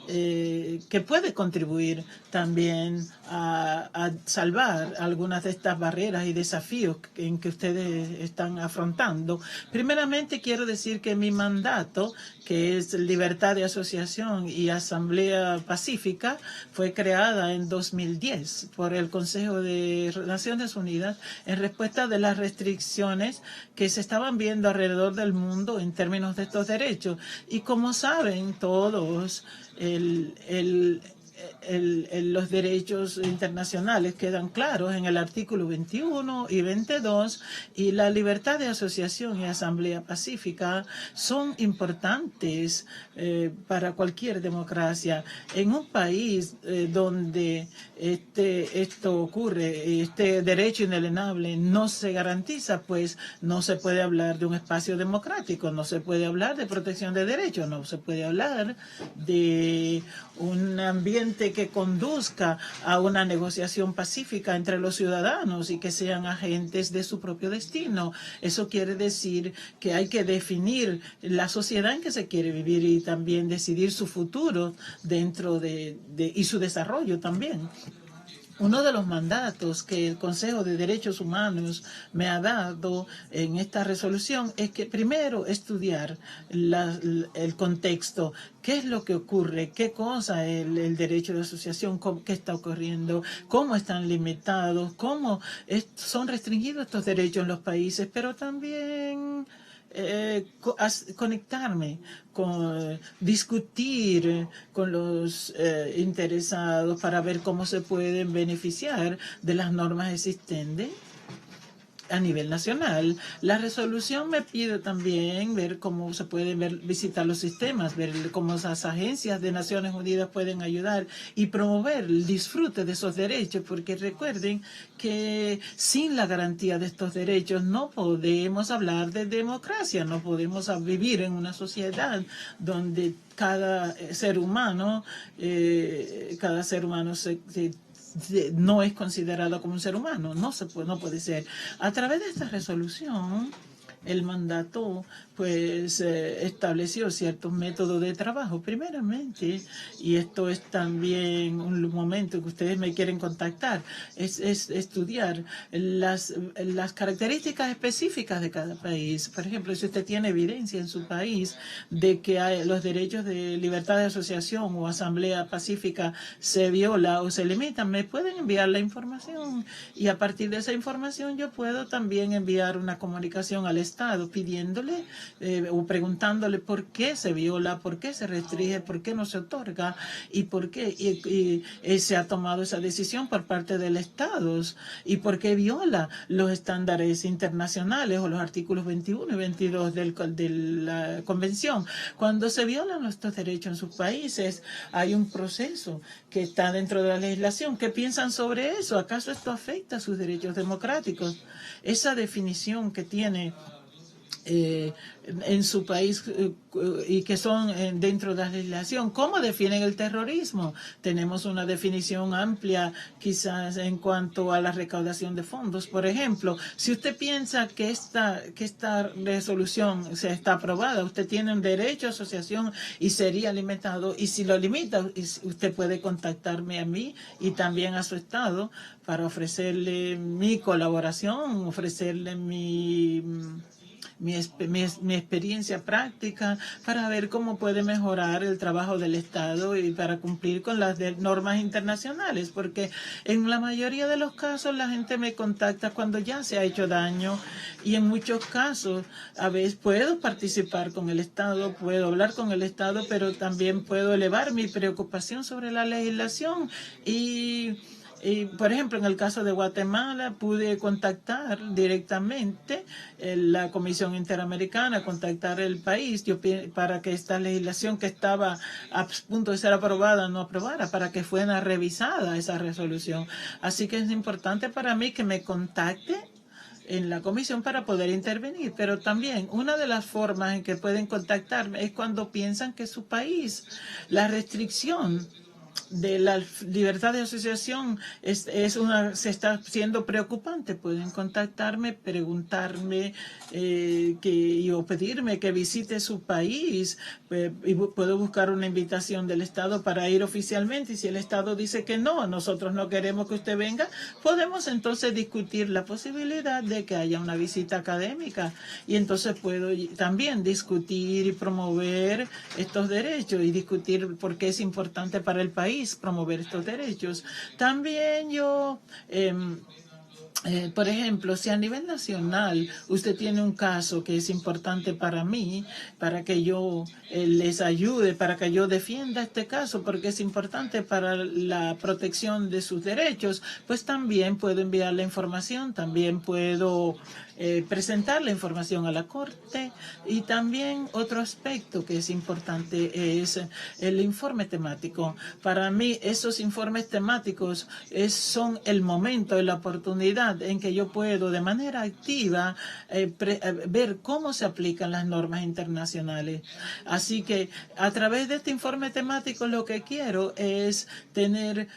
que puede contribuir también a salvar algunas de estas barreras y desafíos en que ustedes están afrontando. Primeramente, quiero decir que mi mandato, que es Libertad de Asociación y Asamblea Pacífica, fue creada en 2010 por el Consejo de Naciones Unidas en respuesta de las restricciones que se estaban viendo alrededor del mundo en términos de estos derechos. Y como saben todos, los derechos internacionales quedan claros en el artículo 21 y 22, y la libertad de asociación y asamblea pacífica son importantes para cualquier democracia. En un país donde esto ocurre, este derecho inalienable no se garantiza, pues no se puede hablar de un espacio democrático, no se puede hablar de protección de derechos, no se puede hablar de un ambiente que conduzca a una negociación pacífica entre los ciudadanos y que sean agentes de su propio destino. Eso quiere decir que hay que definir la sociedad en que se quiere vivir y también decidir su futuro dentro y su desarrollo también. Uno de los mandatos que el Consejo de Derechos Humanos me ha dado en esta resolución es que primero estudiar el contexto, qué es lo que ocurre, qué cosa es el derecho de asociación, qué está ocurriendo, cómo están limitados, cómo son restringidos estos derechos en los países, pero también conectarme, discutir con los interesados para ver cómo se pueden beneficiar de las normas existentes a nivel nacional. La resolución me pide también ver cómo se pueden visitar los sistemas, ver cómo las agencias de Naciones Unidas pueden ayudar y promover el disfrute de esos derechos, porque recuerden que sin la garantía de estos derechos no podemos hablar de democracia, no podemos vivir en una sociedad donde cada ser humano no es considerado como un ser humano, no puede ser. A través de esta resolución, el mandato estableció ciertos métodos de trabajo. Primeramente, y esto es también un momento que ustedes me quieren contactar, es estudiar las características específicas de cada país. Por ejemplo, si usted tiene evidencia en su país de que los derechos de libertad de asociación o asamblea pacífica se viola o se limitan, me pueden enviar la información y a partir de esa información yo puedo también enviar una comunicación al Estado pidiéndole o preguntándole por qué se viola, por qué se restringe, por qué no se otorga y por qué se ha tomado esa decisión por parte del Estado y por qué viola los estándares internacionales o los artículos 21 y 22 de la Convención. Cuando se violan estos derechos en sus países, hay un proceso que está dentro de la legislación. ¿Qué piensan sobre eso? ¿Acaso esto afecta a sus derechos democráticos? Esa definición que tiene en su país y que son dentro de la legislación. ¿Cómo definen el terrorismo? Tenemos una definición amplia quizás en cuanto a la recaudación de fondos. Por ejemplo, si usted piensa que esta resolución se está aprobada, usted tiene un derecho a asociación y sería limitado, y si lo limita, usted puede contactarme a mí y también a su Estado para ofrecerle mi colaboración, ofrecerle mi experiencia práctica para ver cómo puede mejorar el trabajo del Estado y para cumplir con las normas internacionales, porque en la mayoría de los casos la gente me contacta cuando ya se ha hecho daño y en muchos casos a veces puedo participar con el Estado, puedo hablar con el Estado, pero también puedo elevar mi preocupación sobre la legislación y por ejemplo, en el caso de Guatemala, pude contactar directamente la Comisión Interamericana, contactar el país para que esta legislación que estaba a punto de ser aprobada no aprobara, para que fuera revisada esa resolución. Así que es importante para mí que me contacte en la comisión para poder intervenir, pero también una de las formas en que pueden contactarme es cuando piensan que su país, la restricción de la libertad de asociación se está siendo preocupante. Pueden contactarme, preguntarme o pedirme que visite su país y puedo buscar una invitación del Estado para ir oficialmente, y si el Estado dice que no, nosotros no queremos que usted venga, podemos entonces discutir la posibilidad de que haya una visita académica y entonces puedo también discutir y promover estos derechos y discutir por qué es importante para el país promover estos derechos. También yo Por ejemplo, si a nivel nacional usted tiene un caso que es importante para mí, para que yo les ayude, para que yo defienda este caso, porque es importante para la protección de sus derechos, pues también puedo enviar la información, también puedo presentar la información a la Corte. Y también otro aspecto que es importante es el informe temático. Para mí, esos informes temáticos son el momento, la oportunidad en que yo puedo de manera activa ver cómo se aplican las normas internacionales. Así que a través de este informe temático lo que quiero es tener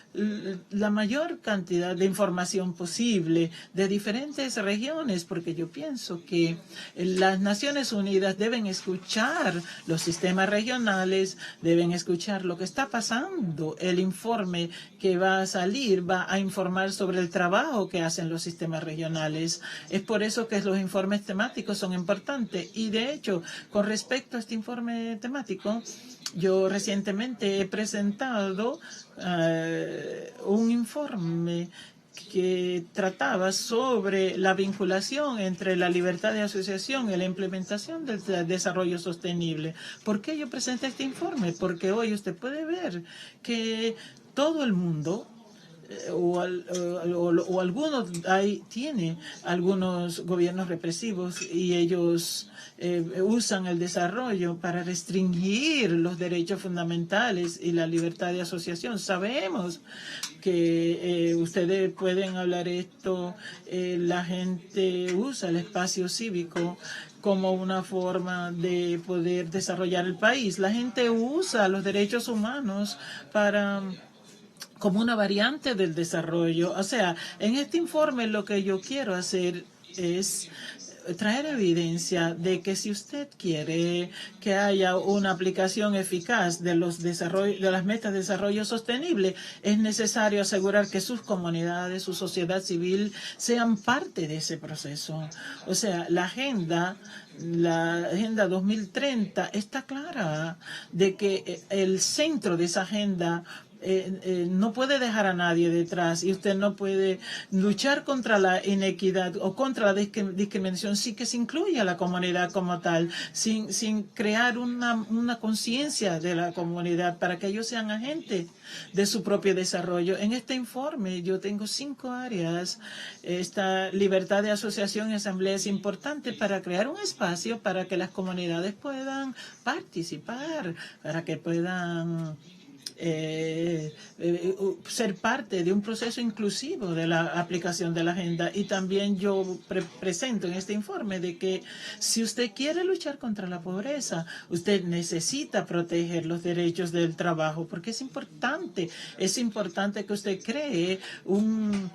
la mayor cantidad de información posible de diferentes regiones, porque yo pienso que las Naciones Unidas deben escuchar los sistemas regionales, deben escuchar lo que está pasando. El informe que va a salir va a informar sobre el trabajo que hacen los sistemas regionales. Es por eso que los informes temáticos son importantes. Y de hecho, con respecto a este informe temático, yo recientemente he presentado un informe que trataba sobre la vinculación entre la libertad de asociación y la implementación del desarrollo sostenible. ¿Por qué yo presenté este informe? Porque hoy usted puede ver que todo el mundo o algunos tiene algunos gobiernos represivos y ellos usan el desarrollo para restringir los derechos fundamentales y la libertad de asociación. Sabemos que ustedes pueden hablar esto, la gente usa el espacio cívico como una forma de poder desarrollar el país. La gente usa los derechos humanos como una variante del desarrollo. O sea, en este informe lo que yo quiero hacer es traer evidencia de que si usted quiere que haya una aplicación eficaz de las metas de desarrollo sostenible, es necesario asegurar que sus comunidades, su sociedad civil sean parte de ese proceso. O sea, la Agenda 2030 está clara de que el centro de esa agenda no puede dejar a nadie detrás, y usted no puede luchar contra la inequidad o contra la discriminación sin que se incluya a la comunidad como tal, sin crear una conciencia de la comunidad para que ellos sean agentes de su propio desarrollo. En este informe yo tengo 5 áreas. Esta libertad de asociación y asamblea es importante para crear un espacio para que las comunidades puedan participar, para que puedan ser parte de un proceso inclusivo de la aplicación de la agenda. Y también yo presento en este informe de que si usted quiere luchar contra la pobreza, usted necesita proteger los derechos del trabajo, porque es importante que usted cree un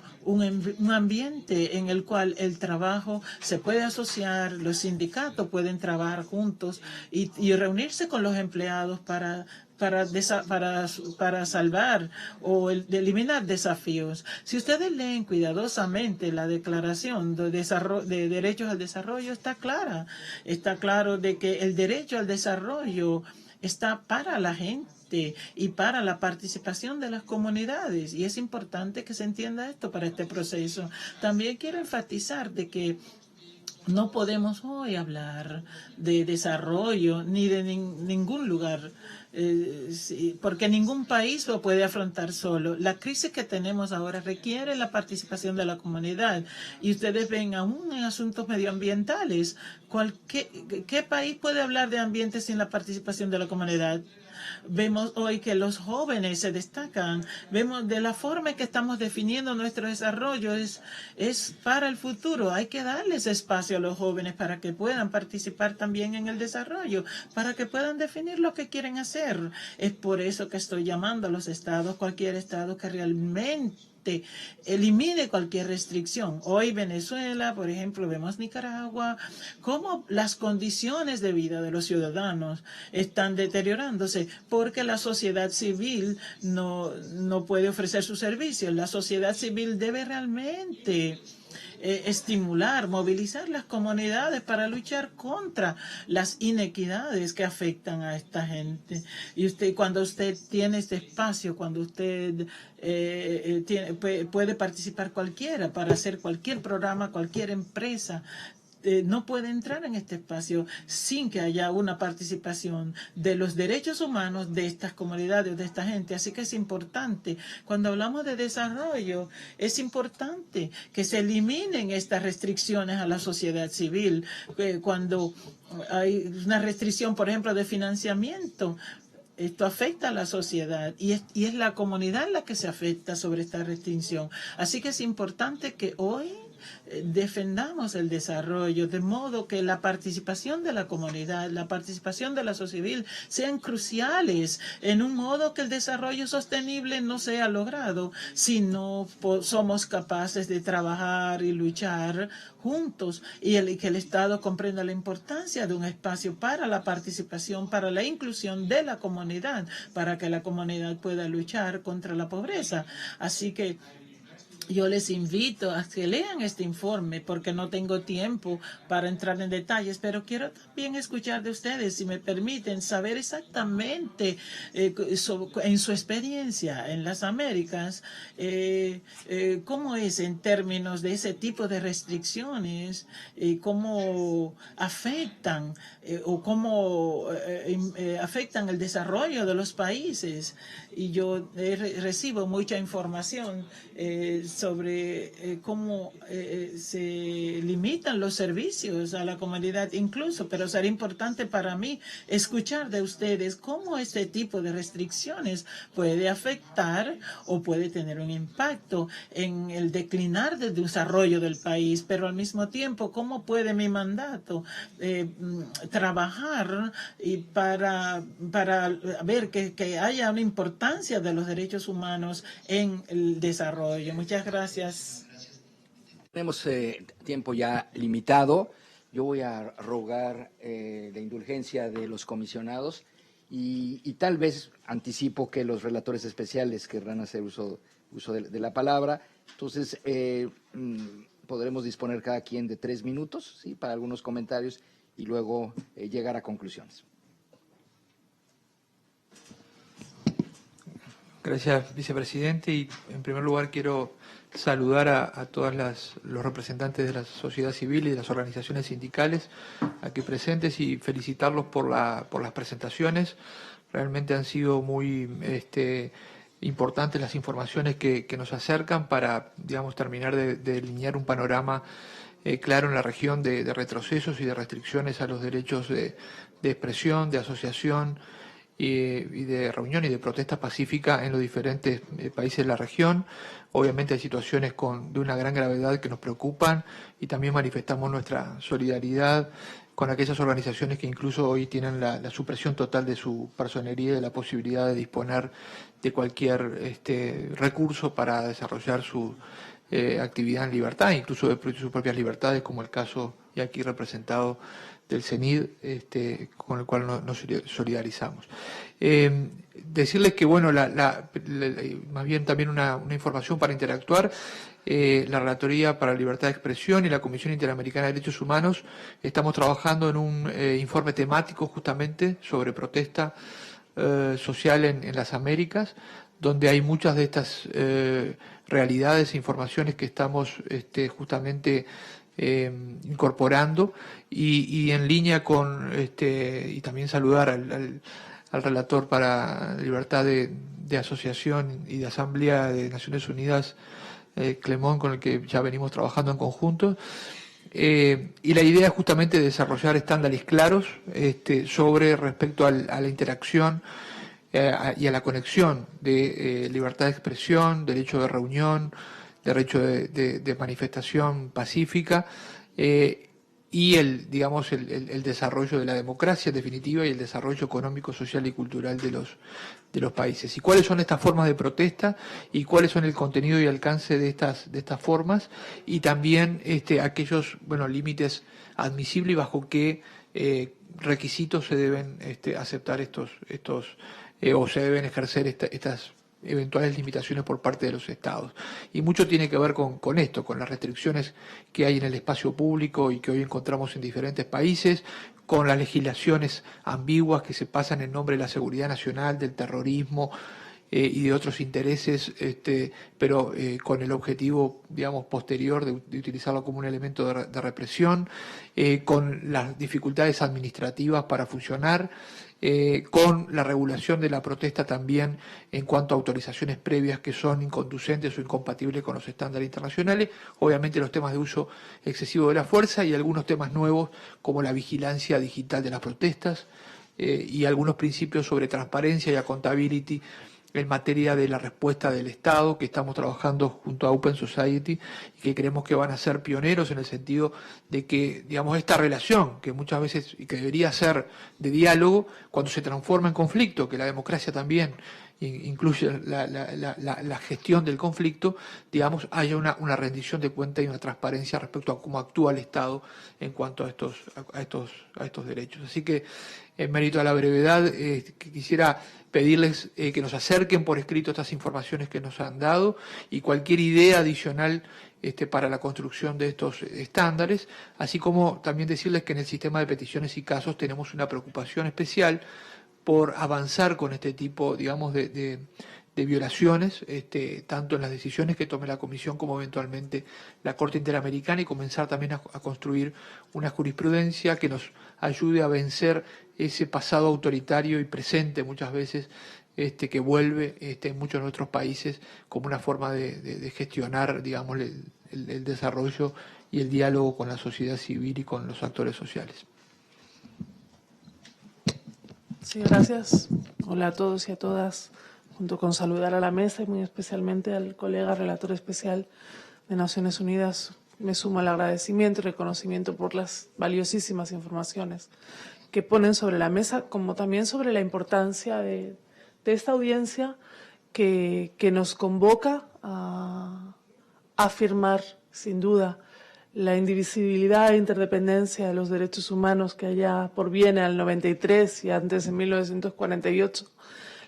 ambiente en el cual el trabajo se puede asociar, los sindicatos pueden trabajar juntos y reunirse con los empleados para salvar o eliminar desafíos. Si ustedes leen cuidadosamente la Declaración de Derechos al Desarrollo, está clara. Está claro de que el derecho al desarrollo está para la gente y para la participación de las comunidades. Y es importante que se entienda esto para este proceso. También quiero enfatizar de que no podemos hoy hablar de desarrollo ni de ningún lugar, porque ningún país lo puede afrontar solo. La crisis que tenemos ahora requiere la participación de la comunidad. Y ustedes ven aún en asuntos medioambientales, ¿qué país puede hablar de ambiente sin la participación de la comunidad? Vemos hoy que los jóvenes se destacan. Vemos de la forma en que estamos definiendo nuestro desarrollo es para el futuro. Hay que darles espacio a los jóvenes para que puedan participar también en el desarrollo, para que puedan definir lo que quieren hacer. Es por eso que estoy llamando a los estados, cualquier estado que realmente elimine cualquier restricción. Hoy Venezuela, por ejemplo, vemos Nicaragua, cómo las condiciones de vida de los ciudadanos están deteriorándose porque la sociedad civil no puede ofrecer sus servicios. La sociedad civil debe realmente estimular, movilizar las comunidades para luchar contra las inequidades que afectan a esta gente. Y cuando usted tiene este espacio, cuando usted puede participar cualquiera para hacer cualquier programa, cualquier empresa, no puede entrar en este espacio sin que haya una participación de los derechos humanos de estas comunidades, de esta gente. Así que es importante, cuando hablamos de desarrollo, es importante que se eliminen estas restricciones a la sociedad civil. Cuando hay una restricción, por ejemplo, de financiamiento, esto afecta a la sociedad y es la comunidad la que se afecta sobre esta restricción. Así que es importante que hoy defendamos el desarrollo, de modo que la participación de la comunidad, la participación de la sociedad civil sean cruciales, en un modo que el desarrollo sostenible no sea logrado si no somos capaces de trabajar y luchar juntos y que el Estado comprenda la importancia de un espacio para la participación, para la inclusión de la comunidad, para que la comunidad pueda luchar contra la pobreza. Así que yo les invito a que lean este informe porque no tengo tiempo para entrar en detalles, pero quiero también escuchar de ustedes, si me permiten, saber exactamente en su experiencia en las Américas, cómo es en términos de ese tipo de restricciones, cómo afectan o cómo afectan el desarrollo de los países. Y yo recibo mucha información sobre cómo se limitan los servicios a la comunidad incluso, pero será importante para mí escuchar de ustedes cómo este tipo de restricciones puede afectar o puede tener un impacto en el declinar del desarrollo del país, pero al mismo tiempo cómo puede mi mandato trabajar y para ver que haya una importancia de los derechos humanos en el desarrollo. Muchas gracias. Tenemos tiempo ya limitado. Yo voy a rogar la indulgencia de los comisionados y tal vez anticipo que los relatores especiales querrán hacer uso de la palabra. Entonces, podremos disponer cada quien de 3 minutos, ¿sí?, para algunos comentarios y luego llegar a conclusiones. Gracias, vicepresidente. Y en primer lugar quiero saludar a todos los representantes de la sociedad civil y de las organizaciones sindicales aquí presentes y felicitarlos por las presentaciones. Realmente han sido muy importantes las informaciones que nos acercan para, digamos, terminar de delinear un panorama claro en la región de retrocesos y de restricciones a los derechos de expresión, de asociación y de reunión y de protesta pacífica en los diferentes países de la región. Obviamente hay situaciones de una gran gravedad que nos preocupan y también manifestamos nuestra solidaridad con aquellas organizaciones que incluso hoy tienen la supresión total de su personería y de la posibilidad de disponer de cualquier recurso para desarrollar su actividad en libertad, incluso de sus propias libertades, como el caso y aquí representado del CENID, con el cual nos solidarizamos. Decirles que, bueno, más bien también una información para interactuar. La Relatoría para la Libertad de Expresión y la Comisión Interamericana de Derechos Humanos estamos trabajando en un informe temático justamente sobre protesta social en las Américas, donde hay muchas de estas realidades e informaciones que estamos justamente incorporando y en línea con y también saludar al relator para la libertad de asociación y de asamblea de Naciones Unidas, Clemón, con el que ya venimos trabajando en conjunto. Y la idea es justamente desarrollar estándares claros sobre respecto a la interacción y a la conexión de libertad de expresión, derecho de reunión, derecho de manifestación pacífica y el desarrollo de la democracia en definitiva y el desarrollo económico, social y cultural de los países. ¿Y cuáles son estas formas de protesta y cuáles son el contenido y alcance de estas formas? Y también aquellos límites admisibles y bajo qué requisitos se deben aceptar estos o se deben ejercer estas eventuales limitaciones por parte de los estados. Y mucho tiene que ver con esto, con las restricciones que hay en el espacio público y que hoy encontramos en diferentes países, con las legislaciones ambiguas que se pasan en nombre de la seguridad nacional, del terrorismo y de otros intereses, pero con el objetivo, digamos, posterior de utilizarlo como un elemento de represión, con las dificultades administrativas para funcionar, con la regulación de la protesta también en cuanto a autorizaciones previas que son inconducentes o incompatibles con los estándares internacionales, obviamente los temas de uso excesivo de la fuerza y algunos temas nuevos como la vigilancia digital de las protestas y algunos principios sobre transparencia y accountability en materia de la respuesta del Estado, que estamos trabajando junto a Open Society y que creemos que van a ser pioneros en el sentido de que, digamos, esta relación, que muchas veces y que debería ser de diálogo, cuando se transforma en conflicto, que la democracia también incluye la gestión del conflicto, digamos, haya una rendición de cuenta y una transparencia respecto a cómo actúa el Estado en cuanto a estos derechos. Así que, en mérito a la brevedad, quisiera pedirles que nos acerquen por escrito estas informaciones que nos han dado y cualquier idea adicional para la construcción de estos estándares, así como también decirles que en el sistema de peticiones y casos tenemos una preocupación especial por avanzar con este tipo, digamos, de violaciones, tanto en las decisiones que tome la Comisión como eventualmente la Corte Interamericana, y comenzar también a construir una jurisprudencia que nos ayude a vencer ese pasado autoritario y presente muchas veces que vuelve en muchos de nuestros países como una forma de gestionar, digamos, el desarrollo y el diálogo con la sociedad civil y con los actores sociales. Sí, gracias. Hola a todos y a todas. Junto con saludar a la mesa y muy especialmente al colega relator especial de Naciones Unidas, me sumo al agradecimiento y reconocimiento por las valiosísimas informaciones que ponen sobre la mesa, como también sobre la importancia de esta audiencia que nos convoca a afirmar, sin duda, la indivisibilidad e interdependencia de los derechos humanos que allá por viene al 93 y antes en 1948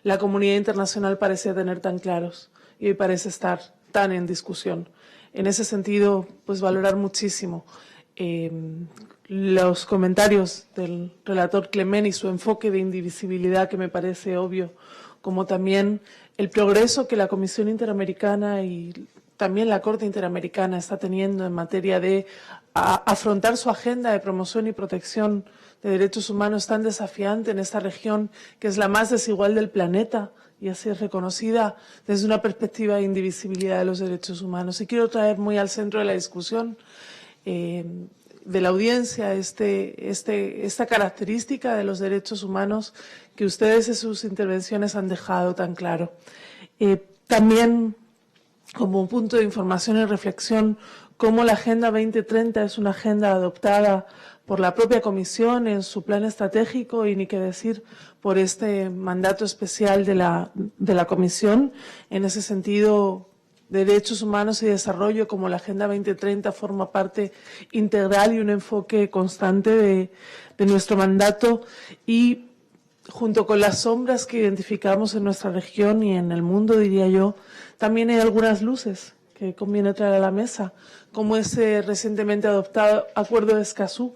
la comunidad internacional parecía tener tan claros y hoy parece estar tan en discusión. En ese sentido, pues valorar muchísimo los comentarios del relator Clement y su enfoque de indivisibilidad, que me parece obvio, como también el progreso que la Comisión Interamericana y también la Corte Interamericana está teniendo en materia de afrontar su agenda de promoción y protección de derechos humanos tan desafiante en esta región, que es la más desigual del planeta y así es reconocida desde una perspectiva de indivisibilidad de los derechos humanos. Y quiero traer muy al centro de la discusión de la audiencia esta característica de los derechos humanos que ustedes en sus intervenciones han dejado tan claro. También, como un punto de información y reflexión, cómo la Agenda 2030 es una agenda adoptada por la propia Comisión en su plan estratégico y ni qué decir por este mandato especial de la Comisión. En ese sentido, derechos humanos y desarrollo como la Agenda 2030 forma parte integral y un enfoque constante de nuestro mandato, y junto con las sombras que identificamos en nuestra región y en el mundo, diría yo, también hay algunas luces que conviene traer a la mesa, como ese recientemente adoptado Acuerdo de Escazú,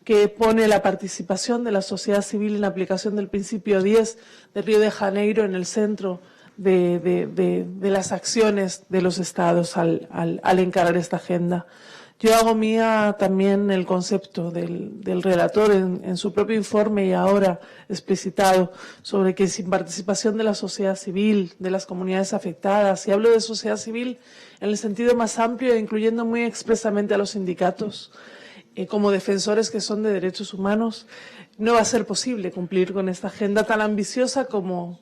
que pone la participación de la sociedad civil en la aplicación del principio 10 de Río de Janeiro en el centro de las acciones de los estados al encarar esta agenda. Yo hago mía también el concepto del relator en su propio informe y ahora explicitado sobre que sin participación de la sociedad civil, de las comunidades afectadas, y hablo de sociedad civil en el sentido más amplio, incluyendo muy expresamente a los sindicatos, como defensores que son de derechos humanos, no va a ser posible cumplir con esta agenda tan ambiciosa como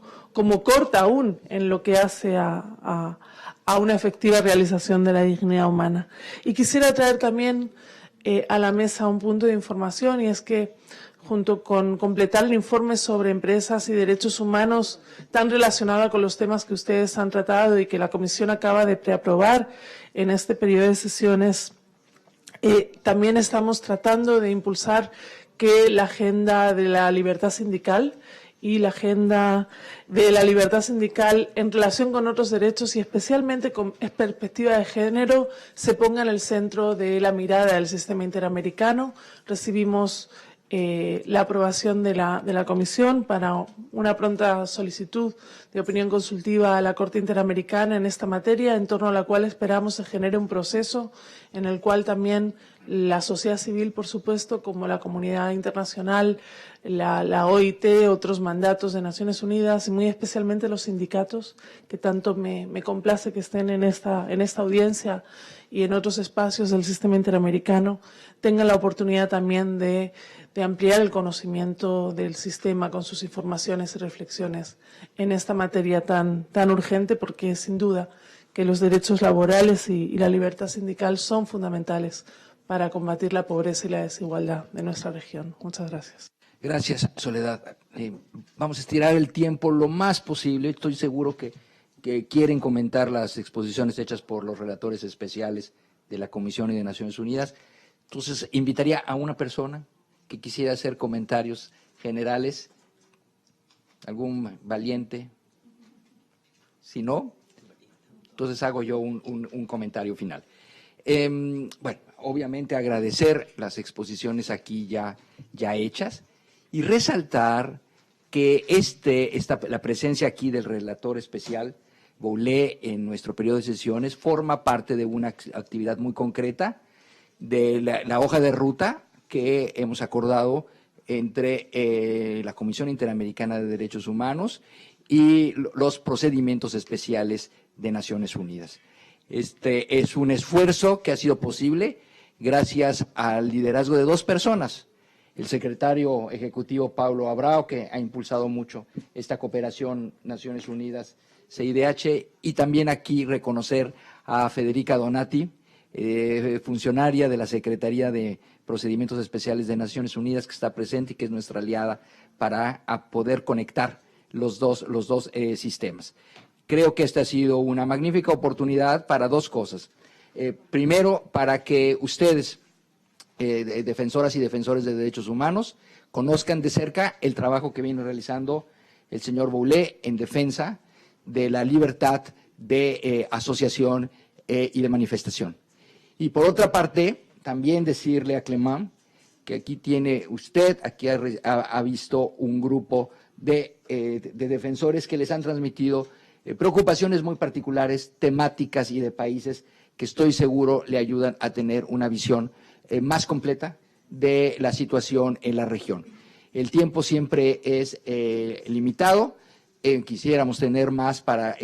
corta aún en lo que hace a una efectiva realización de la dignidad humana. Y quisiera traer también a la mesa un punto de información, y es que junto con completar el informe sobre empresas y derechos humanos tan relacionado con los temas que ustedes han tratado y que la Comisión acaba de preaprobar en este periodo de sesiones, también estamos tratando de impulsar que la agenda de la libertad sindical y la agenda de la libertad sindical en relación con otros derechos y especialmente con perspectiva de género se ponga en el centro de la mirada del sistema interamericano. Recibimos la aprobación de la Comisión para una pronta solicitud de opinión consultiva a la Corte Interamericana en esta materia, en torno a la cual esperamos se genere un proceso en el cual también la sociedad civil, por supuesto, como la comunidad internacional, la OIT, otros mandatos de Naciones Unidas y muy especialmente los sindicatos, que tanto me complace que estén en esta audiencia y en otros espacios del sistema interamericano, tengan la oportunidad también de ampliar el conocimiento del sistema con sus informaciones y reflexiones en esta materia tan urgente, porque sin duda que los derechos laborales y la libertad sindical son fundamentales para combatir la pobreza y la desigualdad de nuestra región. Muchas gracias. Gracias, Soledad. Vamos a estirar el tiempo lo más posible. Estoy seguro que quieren comentar las exposiciones hechas por los relatores especiales de la Comisión y de Naciones Unidas. Entonces, invitaría a una persona que quisiera hacer comentarios generales. ¿Algún valiente? Si no, entonces hago yo un comentario final. Bueno, obviamente agradecer las exposiciones aquí ya hechas y resaltar que la presencia aquí del relator especial Boulé en nuestro periodo de sesiones forma parte de una actividad muy concreta de la hoja de ruta que hemos acordado entre la Comisión Interamericana de Derechos Humanos y los procedimientos especiales de Naciones Unidas. Este es un esfuerzo que ha sido posible gracias al liderazgo de dos personas, el secretario ejecutivo Pablo Abrao, que ha impulsado mucho esta cooperación Naciones Unidas, CIDH, y también aquí reconocer a Federica Donati, funcionaria de la Secretaría de Procedimientos Especiales de Naciones Unidas, que está presente y que es nuestra aliada para poder conectar los dos sistemas. Creo que esta ha sido una magnífica oportunidad para dos cosas. Primero, para que ustedes, defensoras y defensores de derechos humanos, conozcan de cerca el trabajo que viene realizando el señor Boulé en defensa de la libertad de asociación y de manifestación. Y por otra parte, también decirle a Clemán que aquí tiene usted, aquí ha visto un grupo de defensores que les han transmitido preocupaciones muy particulares, temáticas y de países que estoy seguro le ayudan a tener una visión más completa de la situación en la región. El tiempo siempre es limitado, quisiéramos tener más para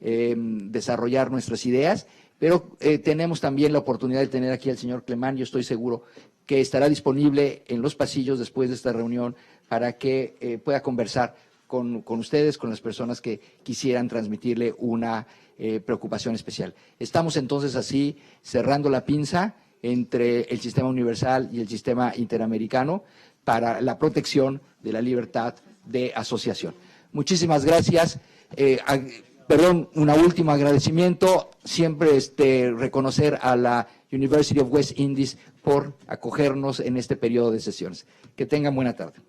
desarrollar nuestras ideas, pero tenemos también la oportunidad de tener aquí al señor Clemán. Yo estoy seguro que estará disponible en los pasillos después de esta reunión para que pueda conversar con ustedes, con las personas que quisieran transmitirle una preocupación especial. Estamos entonces así cerrando la pinza entre el sistema universal y el sistema interamericano para la protección de la libertad de asociación. Muchísimas gracias. Un último agradecimiento, siempre reconocer a la University of West Indies por acogernos en este periodo de sesiones. Que tengan buena tarde.